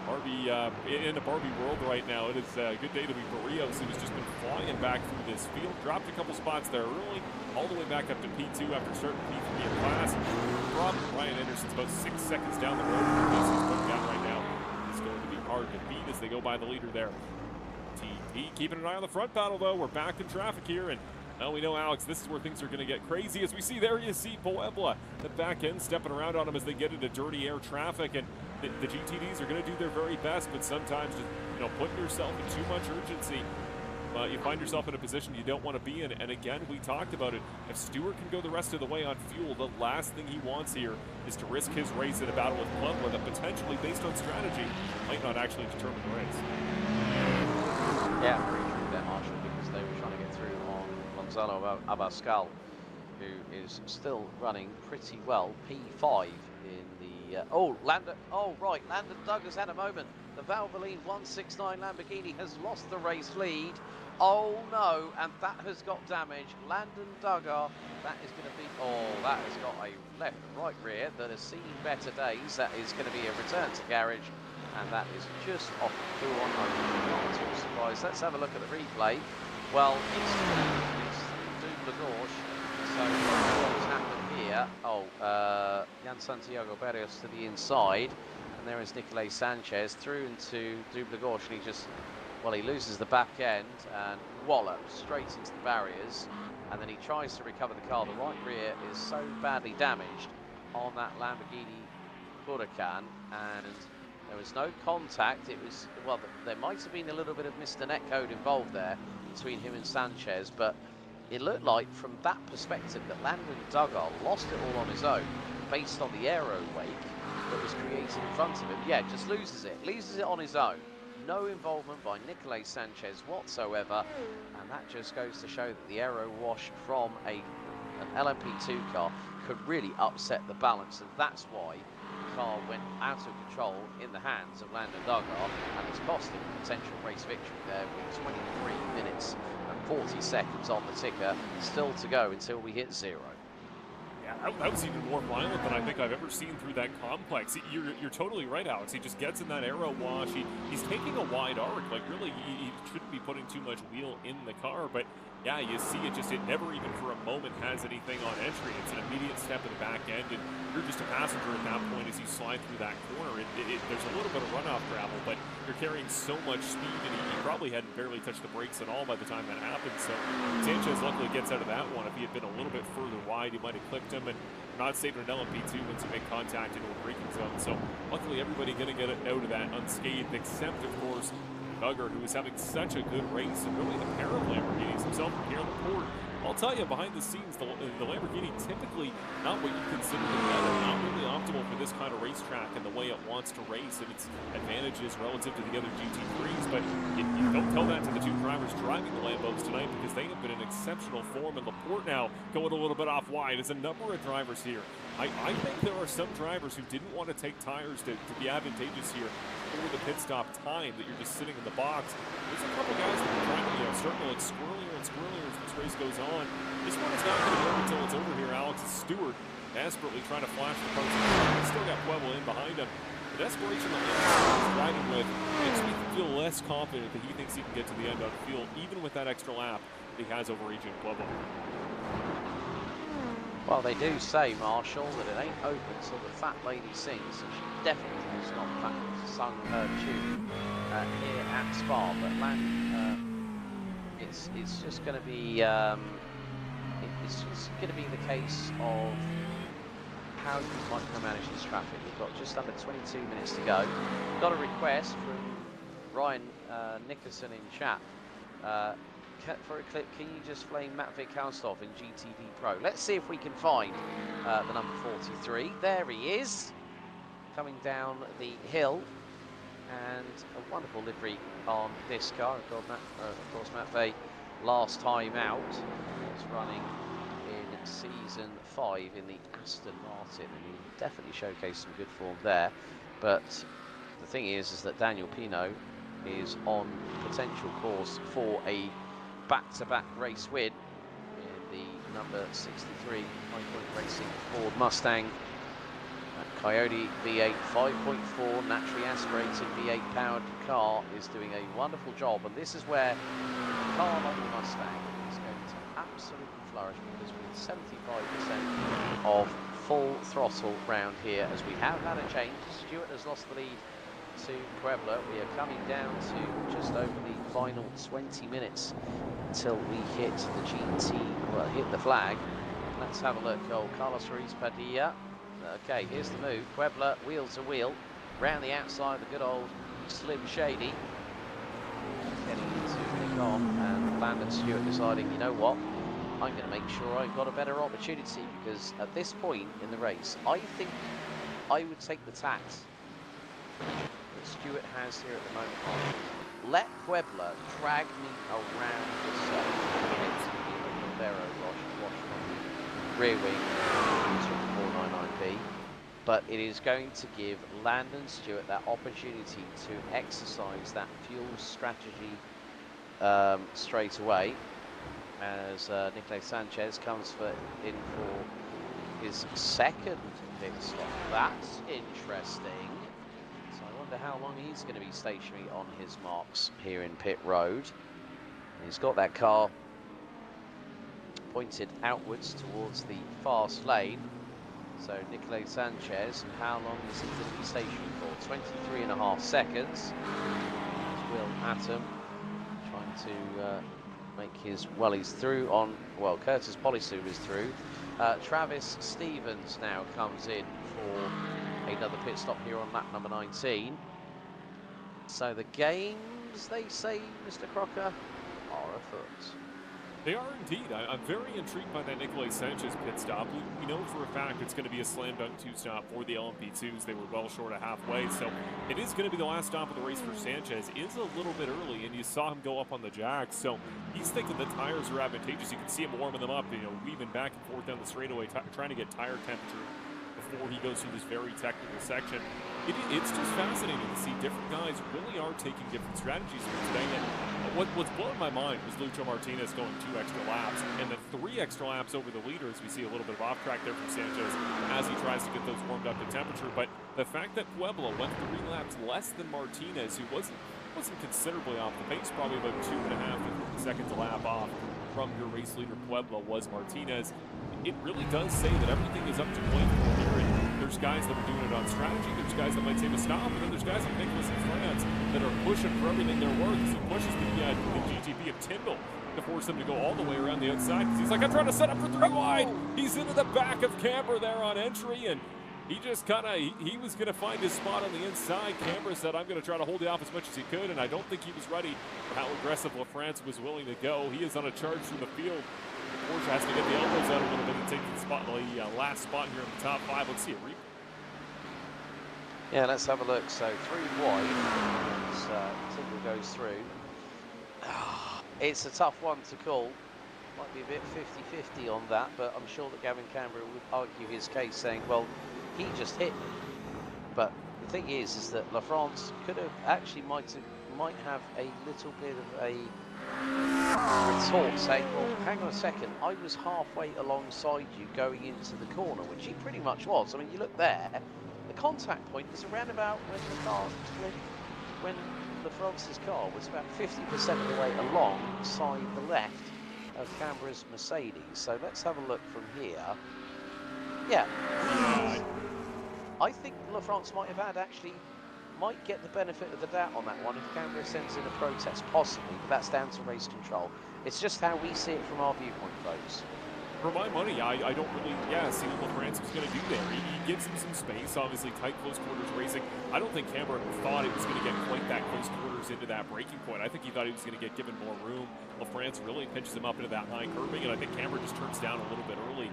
Barbie in the Barbie world right now. It is a good day to be Berrios, who's just been flying back through this field. Dropped a couple spots there early, all the way back up to P2 after starting P3 in class. Ryan Anderson's about 6 seconds down the road. This he's putting out right now. It's going to be hard to beat as they go by the leader there. TT keeping an eye on the front battle though. We're back in traffic here, and now we know, Alex, this is where things are going to get crazy. As we see there, you see Puebla, the back end stepping around on him as they get into dirty air traffic, and the GTDs are going to do their very best, but sometimes just, you know, putting yourself in too much urgency, you find yourself in a position you don't want to be in. And again, we talked about it. If Stewart can go the rest of the way on fuel, the last thing he wants here is to risk his race in a battle with Puebla that potentially, based on strategy, might not actually determine the race. Yeah, very true there, Marshall, because Gonzalo Abascal, who is still running pretty well. P5 in the... Landon Douglas had a moment. The Valvoline 169 Lamborghini has lost the race lead. Oh no, and that has got damage. Landon Duggar, that is going to be... Oh, that has got a left and right rear that has seen better days. That is going to be a return to garage, and that is just off the fuel on. I'm not at all surprised. Let's have a look at the replay. Well, it's double gauche. So what has happened here? Jan Santiago Berrios to the inside, and there is Nicolay Sanchez through into double gauche, and he just... Well, he loses the back end and wallops straight into the barriers, and then he tries to recover the car. The right rear is so badly damaged on that Lamborghini Huracan, and there was no contact. It was, well, there might have been a little bit of Mr. Netcode involved there between him and Sanchez, but it looked like from that perspective that Landon Duggar lost it all on his own based on the aero wake that was created in front of him. Yeah, just loses it on his own. No involvement by Nicolay Sanchez whatsoever, and that just goes to show that the aero wash from an LMP2 car could really upset the balance, and that's why the car went out of control in the hands of Landon Duggar, and it's cost him a potential race victory there with 23 minutes and 40 seconds on the ticker, still to go until we hit 0. That was even more violent than I think I've ever seen through that complex. You're totally right, Alex. He just gets in that aero wash. He's taking a wide arc. Like, really, he shouldn't be putting too much wheel in the car. But, yeah, you see it never even for a moment has anything on entry. It's an immediate step in the back end, and you're just a passenger at that point as you slide through that corner. There's a little bit of runoff gravel, but you're carrying so much speed, and he probably hadn't barely touched the brakes at all by the time that happened. So Sanchez luckily gets out of that one. If he had been a little bit further wide, he might have clipped him, and not safe in an LMP2 once you make contact into a braking zone. So luckily everybody going to get out of that unscathed, except of course Duggar, who is having such a good race, and really the pair of Lamborghinis, himself and Pierre Laporte. I'll tell you, behind the scenes, the Lamborghini typically not what you consider together, not really optimal for this kind of racetrack and the way it wants to race and its advantages relative to the other GT3s. But you don't tell that to the two drivers driving the Lambos tonight, because they have been in exceptional form. And Laporte now going a little bit off wide. There's a number of drivers here. I think there are some drivers who didn't want to take tires to be advantageous here for the pit stop time, that you're just sitting in the box. There's a couple guys that are trying to, starting to look squirrelier and squirrelier as this race goes on. This one is not going to go until it's over here. Alex Stewart desperately trying to flash the post. He's still got Pueblo in behind him. The desperation that he's riding with makes me feel less confident that he thinks he can get to the end of the field, even with that extra lap that he has over Adrian Pueblo. Well, they do say, Marshall, that it ain't open till the fat lady sings, and she definitely has not sung her tune here at Spa. But it's just going to be it's just going to be the case of how you might manage this traffic. We've got just under 22 minutes to go. Got a request from Ryan Nickerson in chat. For a clip, can you just flame Matvey Kalstov in GTV Pro? Let's see if we can find the number 43. There he is, coming down the hill, and a wonderful livery on this car. Of course, Matvey, last time out, was running in season 5 in the Aston Martin, and he definitely showcased some good form there. But the thing is that Daniel Pino is on potential course for a back-to-back race win in the number 63 High Point Racing Ford Mustang. That Coyote V8 5.4 naturally aspirated V8 powered car is doing a wonderful job, and this is where the car on the Mustang is going to absolutely flourish, because with 75% of full throttle round here, as we have had a change. Stewart has lost the lead to Pueblo. We are coming down to just over the final 20 minutes until we hit the GT, well, hit the flag. Let's have a look. Oh, Carlos Ruiz Padilla. Okay, here's the move. Pueblo, wheel to wheel, round the outside, the good old Slim Shady. Getting into the on, and Landon Stewart deciding, you know what, I'm going to make sure I've got a better opportunity, because at this point in the race, I think I would take the tax that Stewart has here at the moment. Let Puebla drag me around the circuit. Ferro wash from the rear wing to 499B. But it is going to give Landon Stewart that opportunity to exercise that fuel strategy straight away, as Nicolas Sanchez comes in for his second pit stop. That's interesting. So I wonder how long he's going to be stationary on his marks here in pit road. He's got that car pointed outwards towards the fast lane. So Nicolas Sanchez, how long is he going to be stationary for? 23.5 seconds. Will Atom trying to make his wellies through on, well, Curtis Polisou is through. Travis Stevens now comes in for another pit stop here on lap number 19. So the games, they say, Mr. Crocker, are afoot. They are indeed. I'm very intrigued by that Nicolas Sanchez pit stop. We know for a fact it's going to be a slam dunk 2-stop for the LMP2s. They were well short of halfway, so it is going to be the last stop of the race for Sanchez. It is a little bit early, and you saw him go up on the jacks, so he's thinking the tires are advantageous. You can see him warming them up, weaving back and forth down the straightaway, trying to get tire temperature before he goes through this very technical section. It's just fascinating to see different guys really are taking different strategies today. And what's blowing my mind was Lucho Martinez going 2 extra laps, and then 3 extra laps over the leader, as we see a little bit of off track there from Sanchez as he tries to get those warmed up to temperature. But the fact that Puebla went 3 laps less than Martinez, who wasn't considerably off the pace, probably about 2.5 to 3 seconds a lap off from your race leader Puebla, was Martinez. It really does say that everything is up to point here. There's guys that are doing it on strategy. There's guys that might take a stop, and then there's guys like Nicholas and France that are pushing for everything they're worth. He pushes the GTP of Tyndall to force him to go all the way around the outside, because he's like, I'm trying to set up for 3 wide. He's into the back of Camber there on entry, and he just he was going to find his spot on the inside. Camber said, I'm going to try to hold you off as much as he could, and I don't think he was ready for how aggressive LaFrance was willing to go. He is on a charge from the field. Porsche has to get the elbows out a little bit and take the last spot here in the top 5. Let's see it. Yeah, let's have a look. So 3 wide as Tyndall goes through. It's a tough one to call. Might be a bit 50-50 on that, but I'm sure that Gavin Canberra would argue his case, saying, well, he just hit me. But the thing is that LaFrance could have actually might have a little bit of a retort, saying, well, hang on a second, I was halfway alongside you going into the corner, which he pretty much was. I mean, you look there, the contact point is around about when LaFrance's car was about 50% of the way alongside the left of Canberra's Mercedes. So let's have a look from here. Yeah, I think LaFrance might get the benefit of the doubt on that one if Canberra sends in a protest, possibly, but that's down to race control. It's just how we see it from our viewpoint, folks. For my money, I don't really, see what LaFrance was going to do there. He gives him some space, obviously tight close quarters racing. I don't think Canberra thought he was going to get quite that close quarters into that braking point. I think he thought he was going to get given more room. LaFrance really pinches him up into that line curving, and I think Canberra just turns down a little bit early.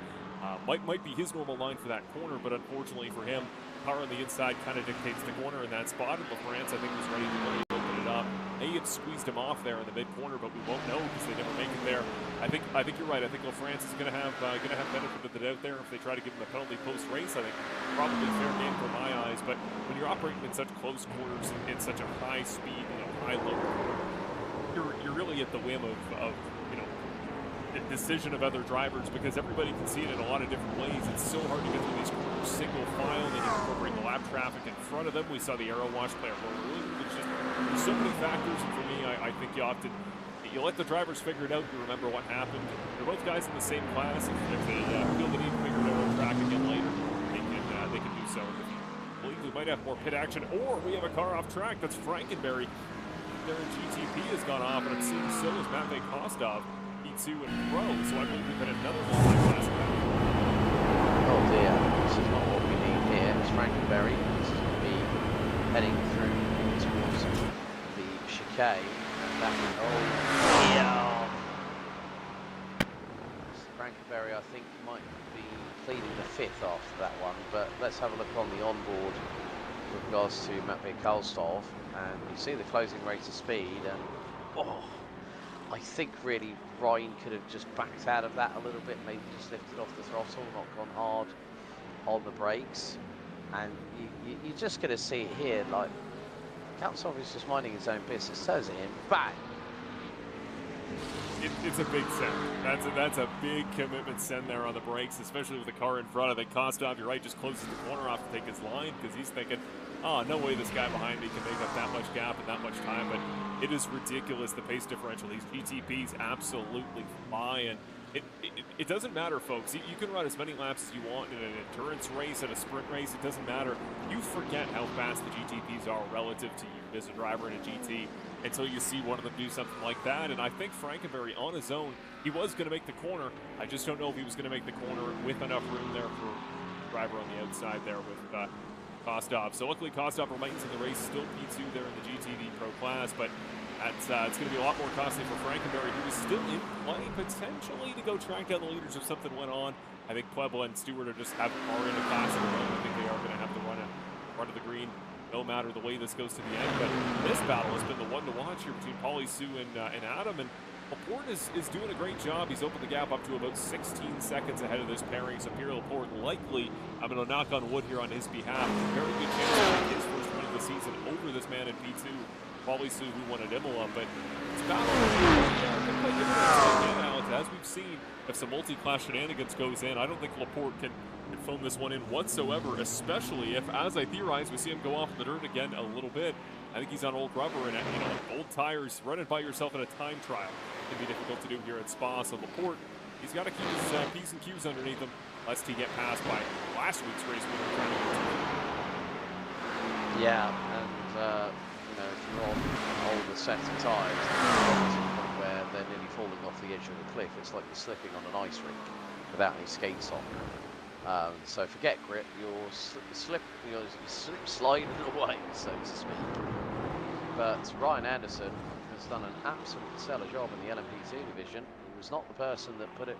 Might be his normal line for that corner, but unfortunately for him, power on the inside kind of dictates the corner in that spot, and LaFrance, I think, was ready to really open it up. They had squeezed him off there in the mid-corner, but we won't know because they never make it there. I think you're right. I think LaFrance is going to have benefit of the doubt there if they try to give him a penalty post-race. I think probably fair game for my eyes, but when you're operating in such close quarters in such a high speed, high low, you're really at the whim of the decision of other drivers, because everybody can see it in a lot of different ways. It's so hard to get through these corners single file. They can incorporate the lap traffic in front of them. We saw the aero wash play a role. There's so many factors, and for me, I think you let the drivers figure it out. You remember what happened. They're both guys in the same class. If they feel the need to figure it out on track again later, they can do so. I believe we might have more pit action, or we have a car off track. That's Frankenberry. Their GTP has gone off, and it seems so is Matvey Kostov, E2 and Pro. So I believe we've got another one like last time. Oh dear, this is not what we need here. It's Frankenberry. This is going to be heading through towards the chicane. And that, Frankenberry, I think, might be pleading the 5th after that one. But let's have a look on the onboard with regards to Matvey Kostov. And you see the closing rate of speed, and I think really Ryan could have just backed out of that a little bit, maybe just lifted off the throttle, not gone hard on the brakes. And you're just going to see it here, like, Katsov is just minding his own business, throws it in, bang! It's a big send. That's a big commitment send there on the brakes, especially with the car in front. I think Kostov, you're right, just closes the corner off to take his line because he's thinking, oh, no way this guy behind me can make up that much gap in that much time. But it is ridiculous, the pace differential. These GTPs absolutely flying. It doesn't matter, folks. You can run as many laps as you want in an endurance race, in a sprint race. It doesn't matter. You forget how fast the GTPs are relative to you as a driver in a GT until you see one of them do something like that. And I think Frankenberry on his own, he was going to make the corner. I just don't know if he was going to make the corner with enough room there for the driver on the outside there with Kostov. So luckily Kostov remains in the race, still P2 there in the GTD Pro class, but it's going to be a lot more costly for Frankenberry, who is still in play potentially to go track down the leaders if something went on. I think Puebla and Stewart are in a class of their own. I think they are going to have to run to the green no matter the way this goes to the end. But this battle has been the one to watch here between Pauly Sue and Adam. And Laporte is doing a great job. He's opened the gap up to about 16 seconds ahead of this pairing. So Pierre Laporte likely, I'm going to knock on wood here on his behalf, very good chance to make his first win of the season over this man in P2. Pauly Sue, who won at Imola, but this battle is quite different again, Alex. As we've seen, if some multi-class shenanigans goes in, I don't think Laporte can phone this one in whatsoever, especially if, as I theorize, we see him go off in the dirt again a little bit. I think he's on old rubber, and old tires, running by yourself in a time trial can be difficult to do here at Spa. So Laporte, he's got to keep his P's and Q's underneath him, lest he get passed by last week's race winner. Yeah, and if you're on older set of tyres, to the point where they're nearly falling off the edge of the cliff. It's like you're slipping on an ice rink without any skates on. So forget grip, you're slip sliding away, so to speak. But Ryan Anderson has done an absolutely stellar job in the LMP2 division. He was not the person that put it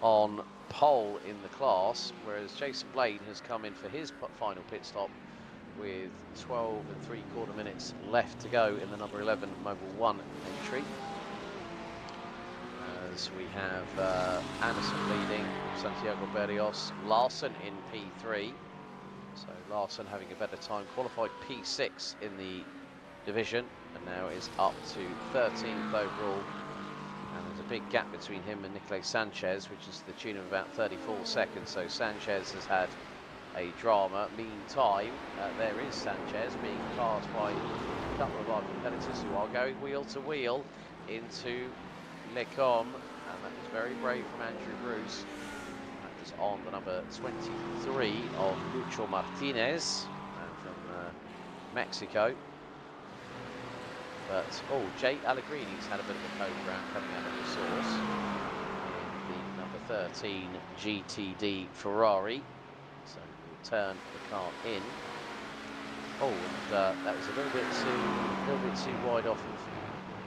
on pole in the class, whereas Jason Blade has come in for his final pit stop with 12 3/4 minutes left to go in the number 11 Mobil 1 entry. As we have Anderson leading, Santiago Berrios, Larson in P3. So Larson having a better time, qualified P6 in the division, and now is up to 13th overall. And there's a big gap between him and Nicolás Sanchez, which is the tune of about 34 seconds. So Sanchez has had a drama. Meantime, there is Sanchez being passed by a couple of our competitors who are going wheel to wheel into Lecom, and that is very brave from Andrew Bruce. That is on the number 23 of Lucho Martinez from Mexico. But Jay Alleghrini's had a bit of a poke around coming out of the source in the number 13 GTD Ferrari. So we'll turn the car in. And that was a little bit too wide off of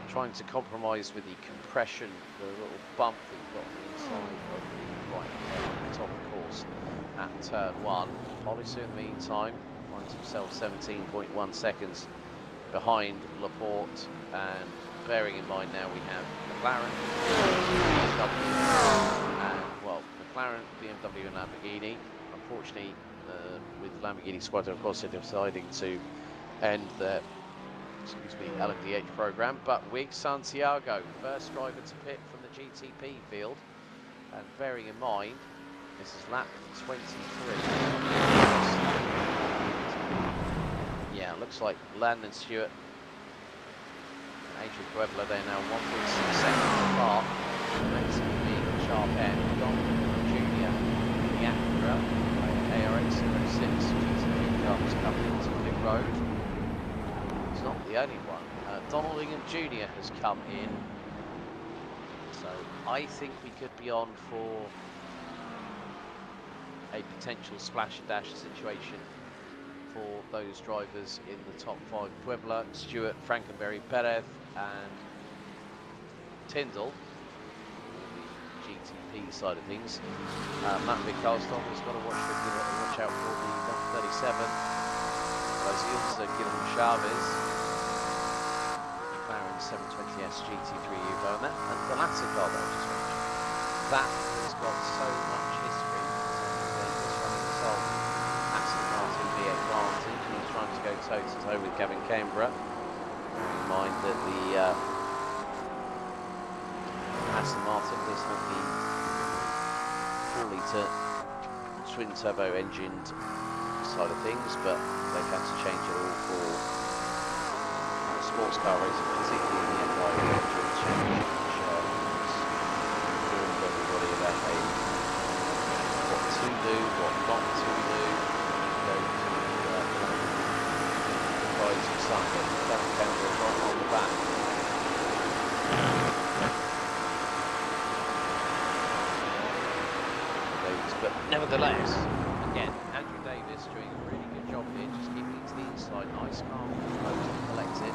trying to compromise with the compression, the little bump that you've got on the inside of the right top course at turn 1. Pauly Sue in the meantime finds himself 17.1 seconds behind Laporte, and bearing in mind now we have McLaren, BMW, and McLaren, BMW and Lamborghini. Unfortunately, with Lamborghini Squadron, of course, they're deciding to end their LMDH program, but Wig Santiago, first driver to pit from the GTP field, and bearing in mind this is lap 23. Yeah, looks like Landon Stewart and Adrian Puebla, they're now 1.6 seconds apart. Mexico being the sharp end. Don Jr. the Acura, KRX 06 GTP cars coming into pit road. It's not the only one. Donald Ingham Jr. has come in. So I think we could be on for a potential splash and dash situation for those drivers in the top 5. Puebla, Stewart, Frankenberry, Perez and Tyndall, the GTP side of things. Matt Carlston has got to watch out for the 137. Brazil's G.Chaves, McLaren 720S GT3 Evo, and the latter car that I just mentioned, that has got so much history. He's running this old Aston Martin V8 Vantage, and he's trying to go toe-to-toe with Gavin Canberra. Bearing in mind that the Aston Martin does have the 4-litre twin-turbo engined side of things, but they've had to change it all for sports car racing, particularly in the F1 engine change, which informed everybody about what to do, what not to do, go to rise and sun, but Gavin Canberra right on the back. But nevertheless, again, Andrew Davis doing a really good job here, just keeping it to the inside, nice, calm, close and collected.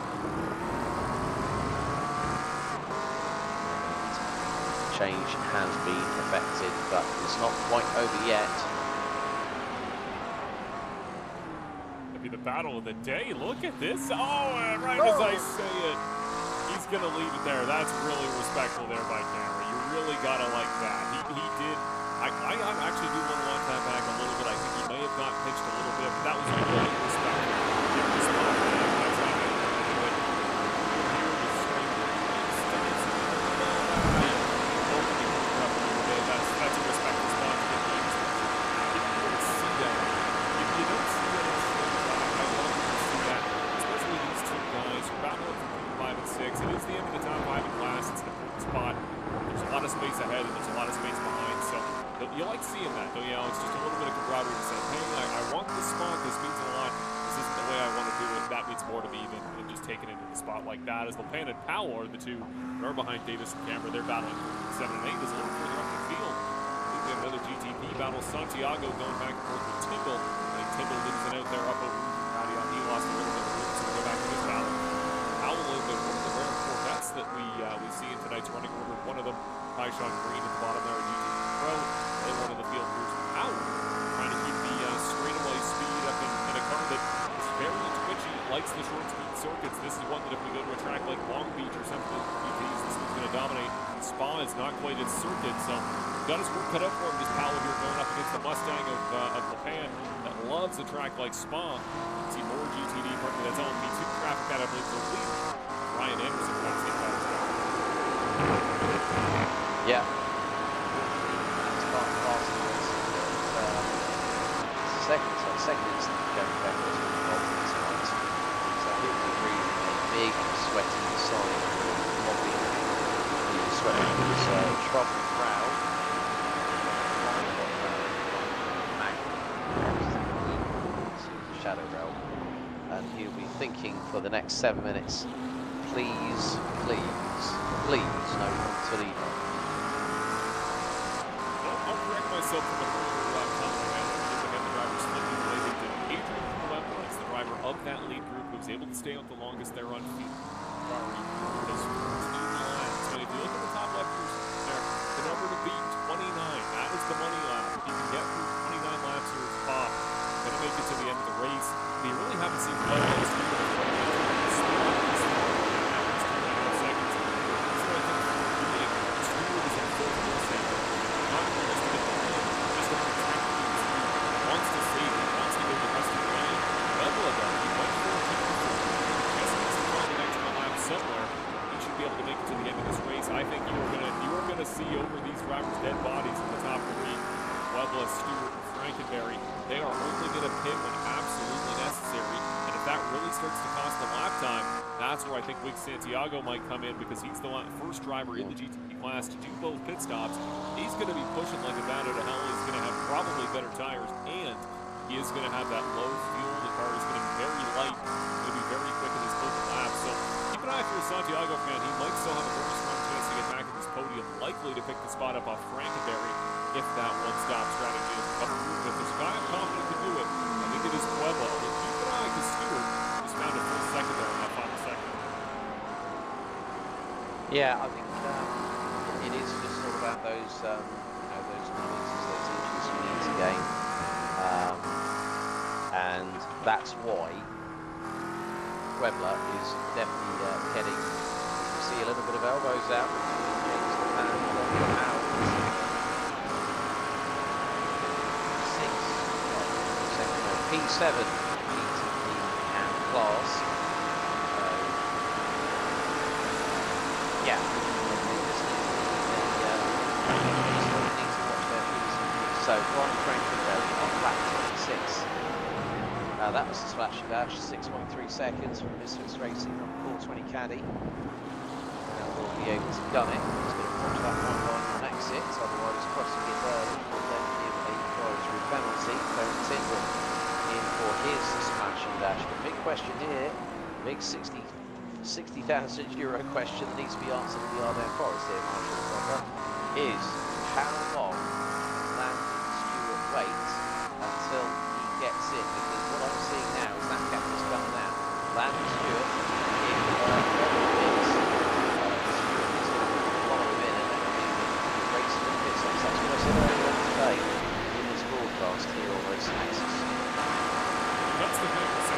Change has been effected, but it's not quite over yet. That'd be the battle of the day. Look at this. Oh, right as I say it, he's going to leave it there. That's really respectful there by Cameron. You really got to like that. He did. I actually do want to watch that back a little bit. I think he may have got pitched a little bit, but that was really respectful. That's a respectful spot to get the if you don't see that, if you don't see that, I love to see that, especially these two guys who are battling for 5 and 6. It is the end of the top 5 in class. It's an important spot. There's a lot of space ahead and there's a lot of space behind, so you like seeing that, don't you? It's just a little bit of camaraderie to say, hey, I want this spot, this means a lot, this isn't the way I want to do it, that means more to me than just taking it into the spot like that. As Lopan and Powell are the two that are behind Davis and Canberra, they're battling 7 and 8, is a little further up the field. I think we have another GTP battle, Santiago going back and forth with Tingle. I think Tingle losing out there up over Radion. He lost a little bit of room, so we'll go back to this battle. Powell is one of the rare Corvettes that we see in tonight's running order. One of them, Tyshon Green at the bottom there, GTP Pro. One of the field crews out, trying to keep the straightaway speed up in a car that is very twitchy, likes the short speed circuits. This is one that if we go to a track like Long Beach or something like GTs, this is going to dominate. Spa is not quite its circuit, so got his work cut out for him. This Powell here going up against the Mustang of Lopan that loves a track like Spa. You see more GTD partner that's on P2 traffic that I believe will lead. Ryan Anderson wants to take that. Yeah. Second instant Gavin Canberra was involved in this fight. So he'll be breathing a big, sweaty sigh, mopping the sweat from his troubled brow. The shadow realm, and he'll be thinking for the next 7 minutes, please, please, please, no one to leave. I'll correct myself from a of that lead group who was able to stay out the longest there on field. Ferrari has 14 laps. So if you look at the top left there, the number to beat, 29. That is the money lap. If you can get through 29 laps here at Spa, going to make it to the end of the race. But you really haven't seen much of this seconds. So I think Stewart is in full second. Not really to get the win, just to protect the speed. Wants to save it, wants to go the rest of the way. Somewhere, he should be able to make it to the end of this race. I think you are gonna see over these drivers' dead bodies in the top 3. Webber, Stewart, and Frankenberry. They are only gonna pit when absolutely necessary. And if that really starts to cost them lap time, that's where I think Big Santiago might come in, because he's the first driver in the GTP class to do both pit stops. He's gonna be pushing like a bat out of hell. He's gonna have probably better tires, and he is gonna have that low fuel. The car is gonna be very light. It's gonna be very quick in his open lap. So keep an eye for a Santiago fan. He might still have a very strong chance to get back in this podium, likely to pick the spot up off Frankenberry if that one-stop strategy is up. If there's a guy I'm confident can do it, I think it is Pueblo. But keep an eye because Stewart just found a full second there in that final second. Yeah, I think it is just all about those, those millimeters, those inches you need to gain, and that's why Puebla is definitely getting see a little bit of elbows out between James the Man and out. 6, P7, PTP and class. Yeah, so Ron Frankenberry on lap 26. That was the splash and dash, 6.3 seconds from Misfits Racing on 420 caddy. Now we'll be able to gun it. He's going to watch that one line on exit, otherwise crossing it early will then give a drive-through penalty. Terry Tyndall in for his splash and dash. The big question here, big 60,000 euro question that needs to be answered in the Ardennes Forest here, Marshall, is how long Landon Stewart waits until he gets in, because what I'm seeing now is that gap is coming out. Landon Stewart in double bits. Stewart is going to follow him in and then the race for the pits. That's what I said earlier on today in this broadcast here on Race Nexus. That's the thing. So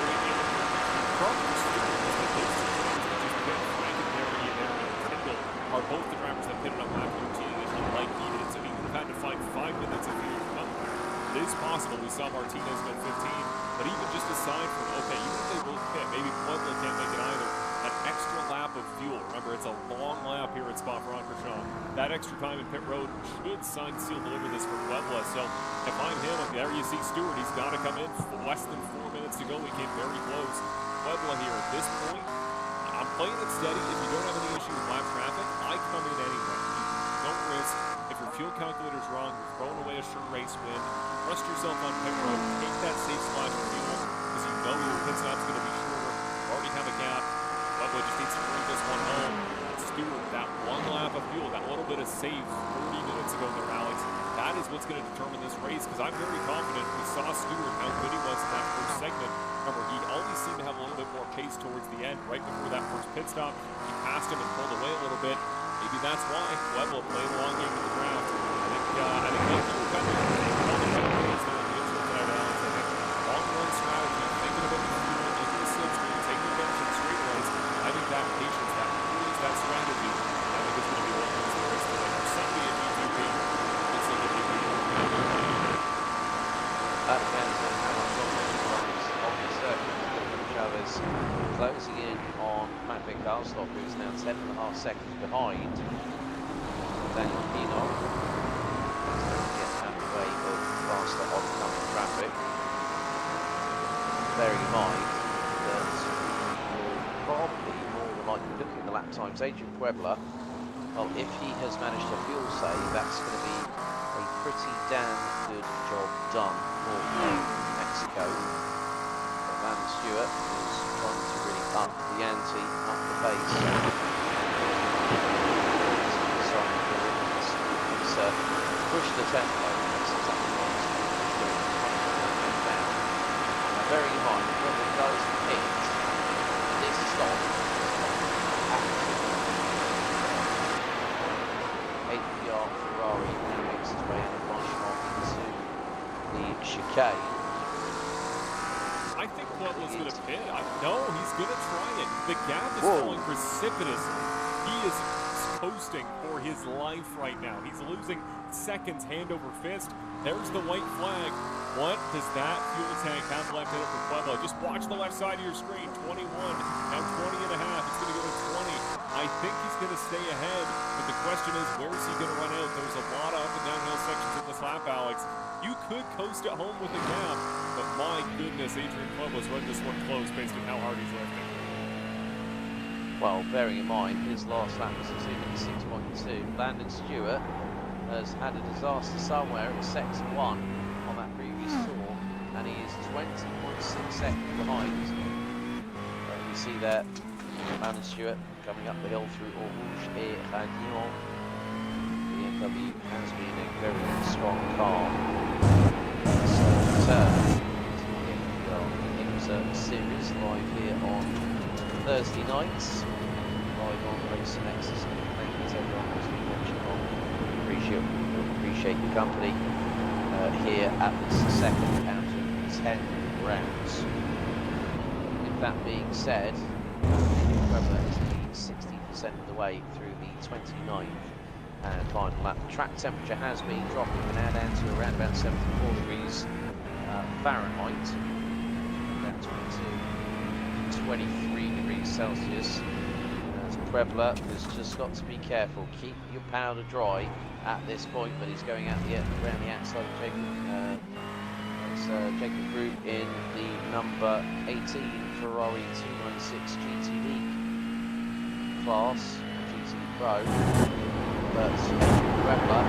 probably Stewart is the case to Frankenberry and Tyndall are both the drivers that pitted on lap 13 initially like needed. So he would have had to find 5 minutes of fuel to come back. It is possible. We saw Martinez go 15, but even just aside from, okay, even if they both pit, maybe Puebla can't make it either, an extra lap of fuel. Remember, it's a long lap here at Spa-Francorchamps. That extra time in pit road should sign, seal, deliver this for Puebla. So if I'm him, there you see Stewart. He's got to come in. Less than 4 minutes to go. He came very close. Puebla here at this point, I'm playing it steady. If you don't have any issue with lap traffic, I come in anyway. Don't risk. If your fuel calculator's wrong, you're throwing away a sure race win. Trust yourself on pit road. Take that safe splash of fuel because you know your pit stop's going to be shorter. You already have a gap. Puebla just needs to bring this one home. Stewart, that one lap of fuel, that little bit of save 30 minutes ago there, Alex, that is what's going to determine this race, because I'm very confident. We saw Stewart, how good he was in that first segment. Remember, he always seemed to have a little bit more pace towards the end, right before that first pit stop. He passed him and pulled away a little bit. Maybe that's why Puebla played a long game in the draft. I think that's what we're coming to. Long-run strategy, thinking about the fuel, into the slipstream, taking advantage of the straight lines. I think that patience, that rules, that strategy, I think is going to be what wins the race today. For somebody at G.Chaves, it's going to be that depends on how much longer he runs on the circuit. G.Chaves closing in on Matvey Karlstock, who's now 10.5 seconds behind Daniel Pinot. Get out of the way of faster oncoming traffic. Bearing in mind that we'll probably more than likely looking at the lap times. Adrian Puebla, well, if he has managed a fuel save, that's going to be a pretty damn good job done for Mexico. But Landon Stewart is trying to really up the ante, up the pace. Push the tempo. Very high, when it does hit this stop, HPR Ferrari now makes its way out of Franchemont into the chicane. I think Puebla's going to pit. No, he's going to try it. The gap is falling precipitous. He is coasting for his life right now. He's losing seconds hand over fist. There's the white flag. What does that fuel tank have left in it for Puebla? Just watch the left side of your screen. 21, now 20 and a half. It's going to go to 20. I think he's going to stay ahead, but the question is, where is he going to run out? There's a lot of up and downhill sections in this lap, Alex. You could coast at home with a gap, but my goodness, Adrian Puebla's run this one close based on how hard he's lifting. Well, bearing in mind, his last lap was a 2:06.2. Landon Stewart has had a disaster somewhere. It was sector 1 on that previous tour, and he is 20.6 seconds behind. We see there Landon Stewart coming up the hill through Orange et Radion. BMW has been a very strong car. So, the series live here on Thursday nights, live on Race Nexus. Thank you to everyone who's been watching on. Appreciate your company here at this second out of 10 rounds. With that being said, Weber is leading 60% of the way through the 29th and final lap. The track temperature has been dropping. We're now down to around about 74 degrees Fahrenheit, down to 23 degrees Celsius. As Puebla has just got to be careful. Keep your powder dry at this point, but he's going out around the outside of Jacob. Jacob Group in the number 18 Ferrari 296 GTD class, GTD Pro. But Puebla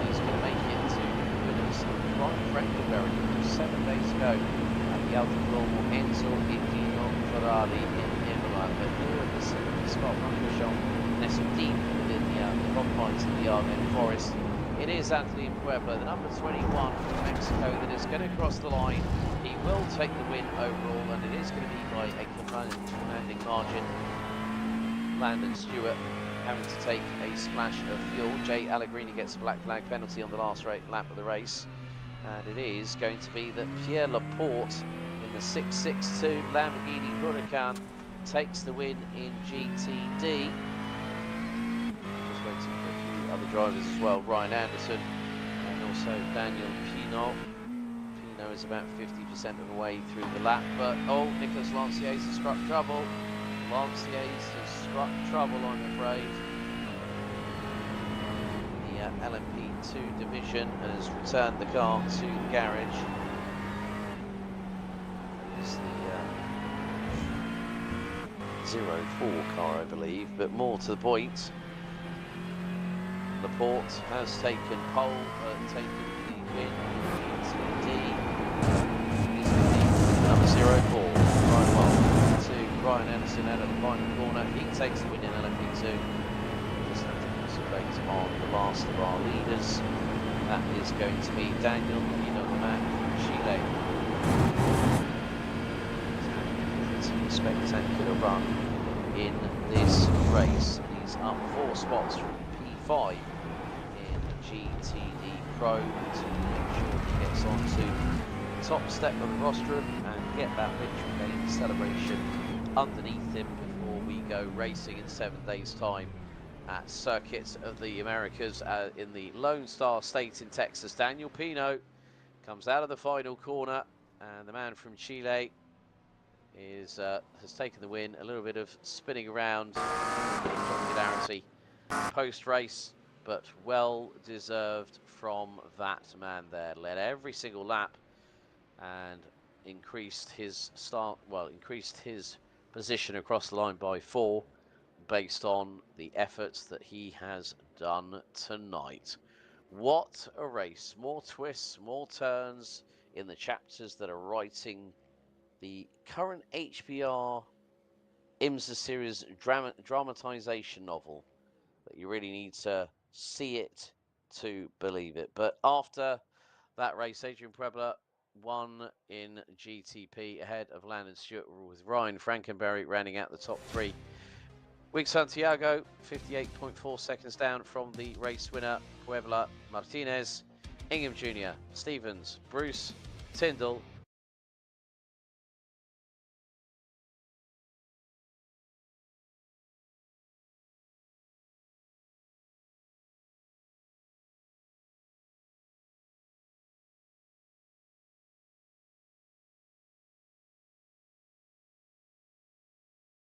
is going to make it to winners from Francochamps just 7 days ago at the Autodromo Enzo Indino Ferrari in Imola. But here at the Scott Francochamps, nestled deep within the confines of the Ardennes Forest, it is Anthony Puebla, the number 21 from Mexico, that is going to cross the line. He will take the win overall, and it is going to be by a commanding margin. Landon Stewart having to take a splash of fuel. Jay Allegrini gets a black flag penalty on the last lap of the race. And it is going to be that Pierre Laporte in the 662 Lamborghini Huracan takes the win in GTD. Just waiting for a few other drivers as well. Ryan Anderson and also Daniel Pino. Pino is about 50% of the way through the lap, but oh, Nicolas Lanciers has struck trouble. Lanciers has struck trouble, I'm afraid. The LMP2 division has returned the car to the garage. It's the 04 car, I believe, but more to the point, Laporte has taken pole, taken the win in GTD. Number 04, Ryan Wall to Ryan Anderson out of the final corner. He takes the win in LMP2. Just have to concentrate on the last of our leaders. That is going to be Daniel Pino, the man from Chile. It's a spectacular run in this race. He's up 4 spots from P5 in GTD Pro to make sure he gets onto the top step of the rostrum and get that victory lane celebration underneath him before we go racing in 7 days' time at Circuit of the Americas in the Lone Star State in Texas. Daniel Pino comes out of the final corner, and the man from Chile has taken the win. A little bit of spinning around, popularity post-race, but well deserved from that man there. Led every single lap and increased his position across the line by 4 based on the efforts that he has done tonight. What a race. More twists, more turns in the chapters that are writing the current HPR IMSA series dramatization novel, that you really need to see it to believe it. But after that race, Adrian Puebla won in GTP ahead of Landon Stewart, with Ryan Frankenberry rounding out the top 3. Wig Santiago, 58.4 seconds down from the race winner, Puebla. Martinez, Ingham Jr., Stevens, Bruce, Tyndall,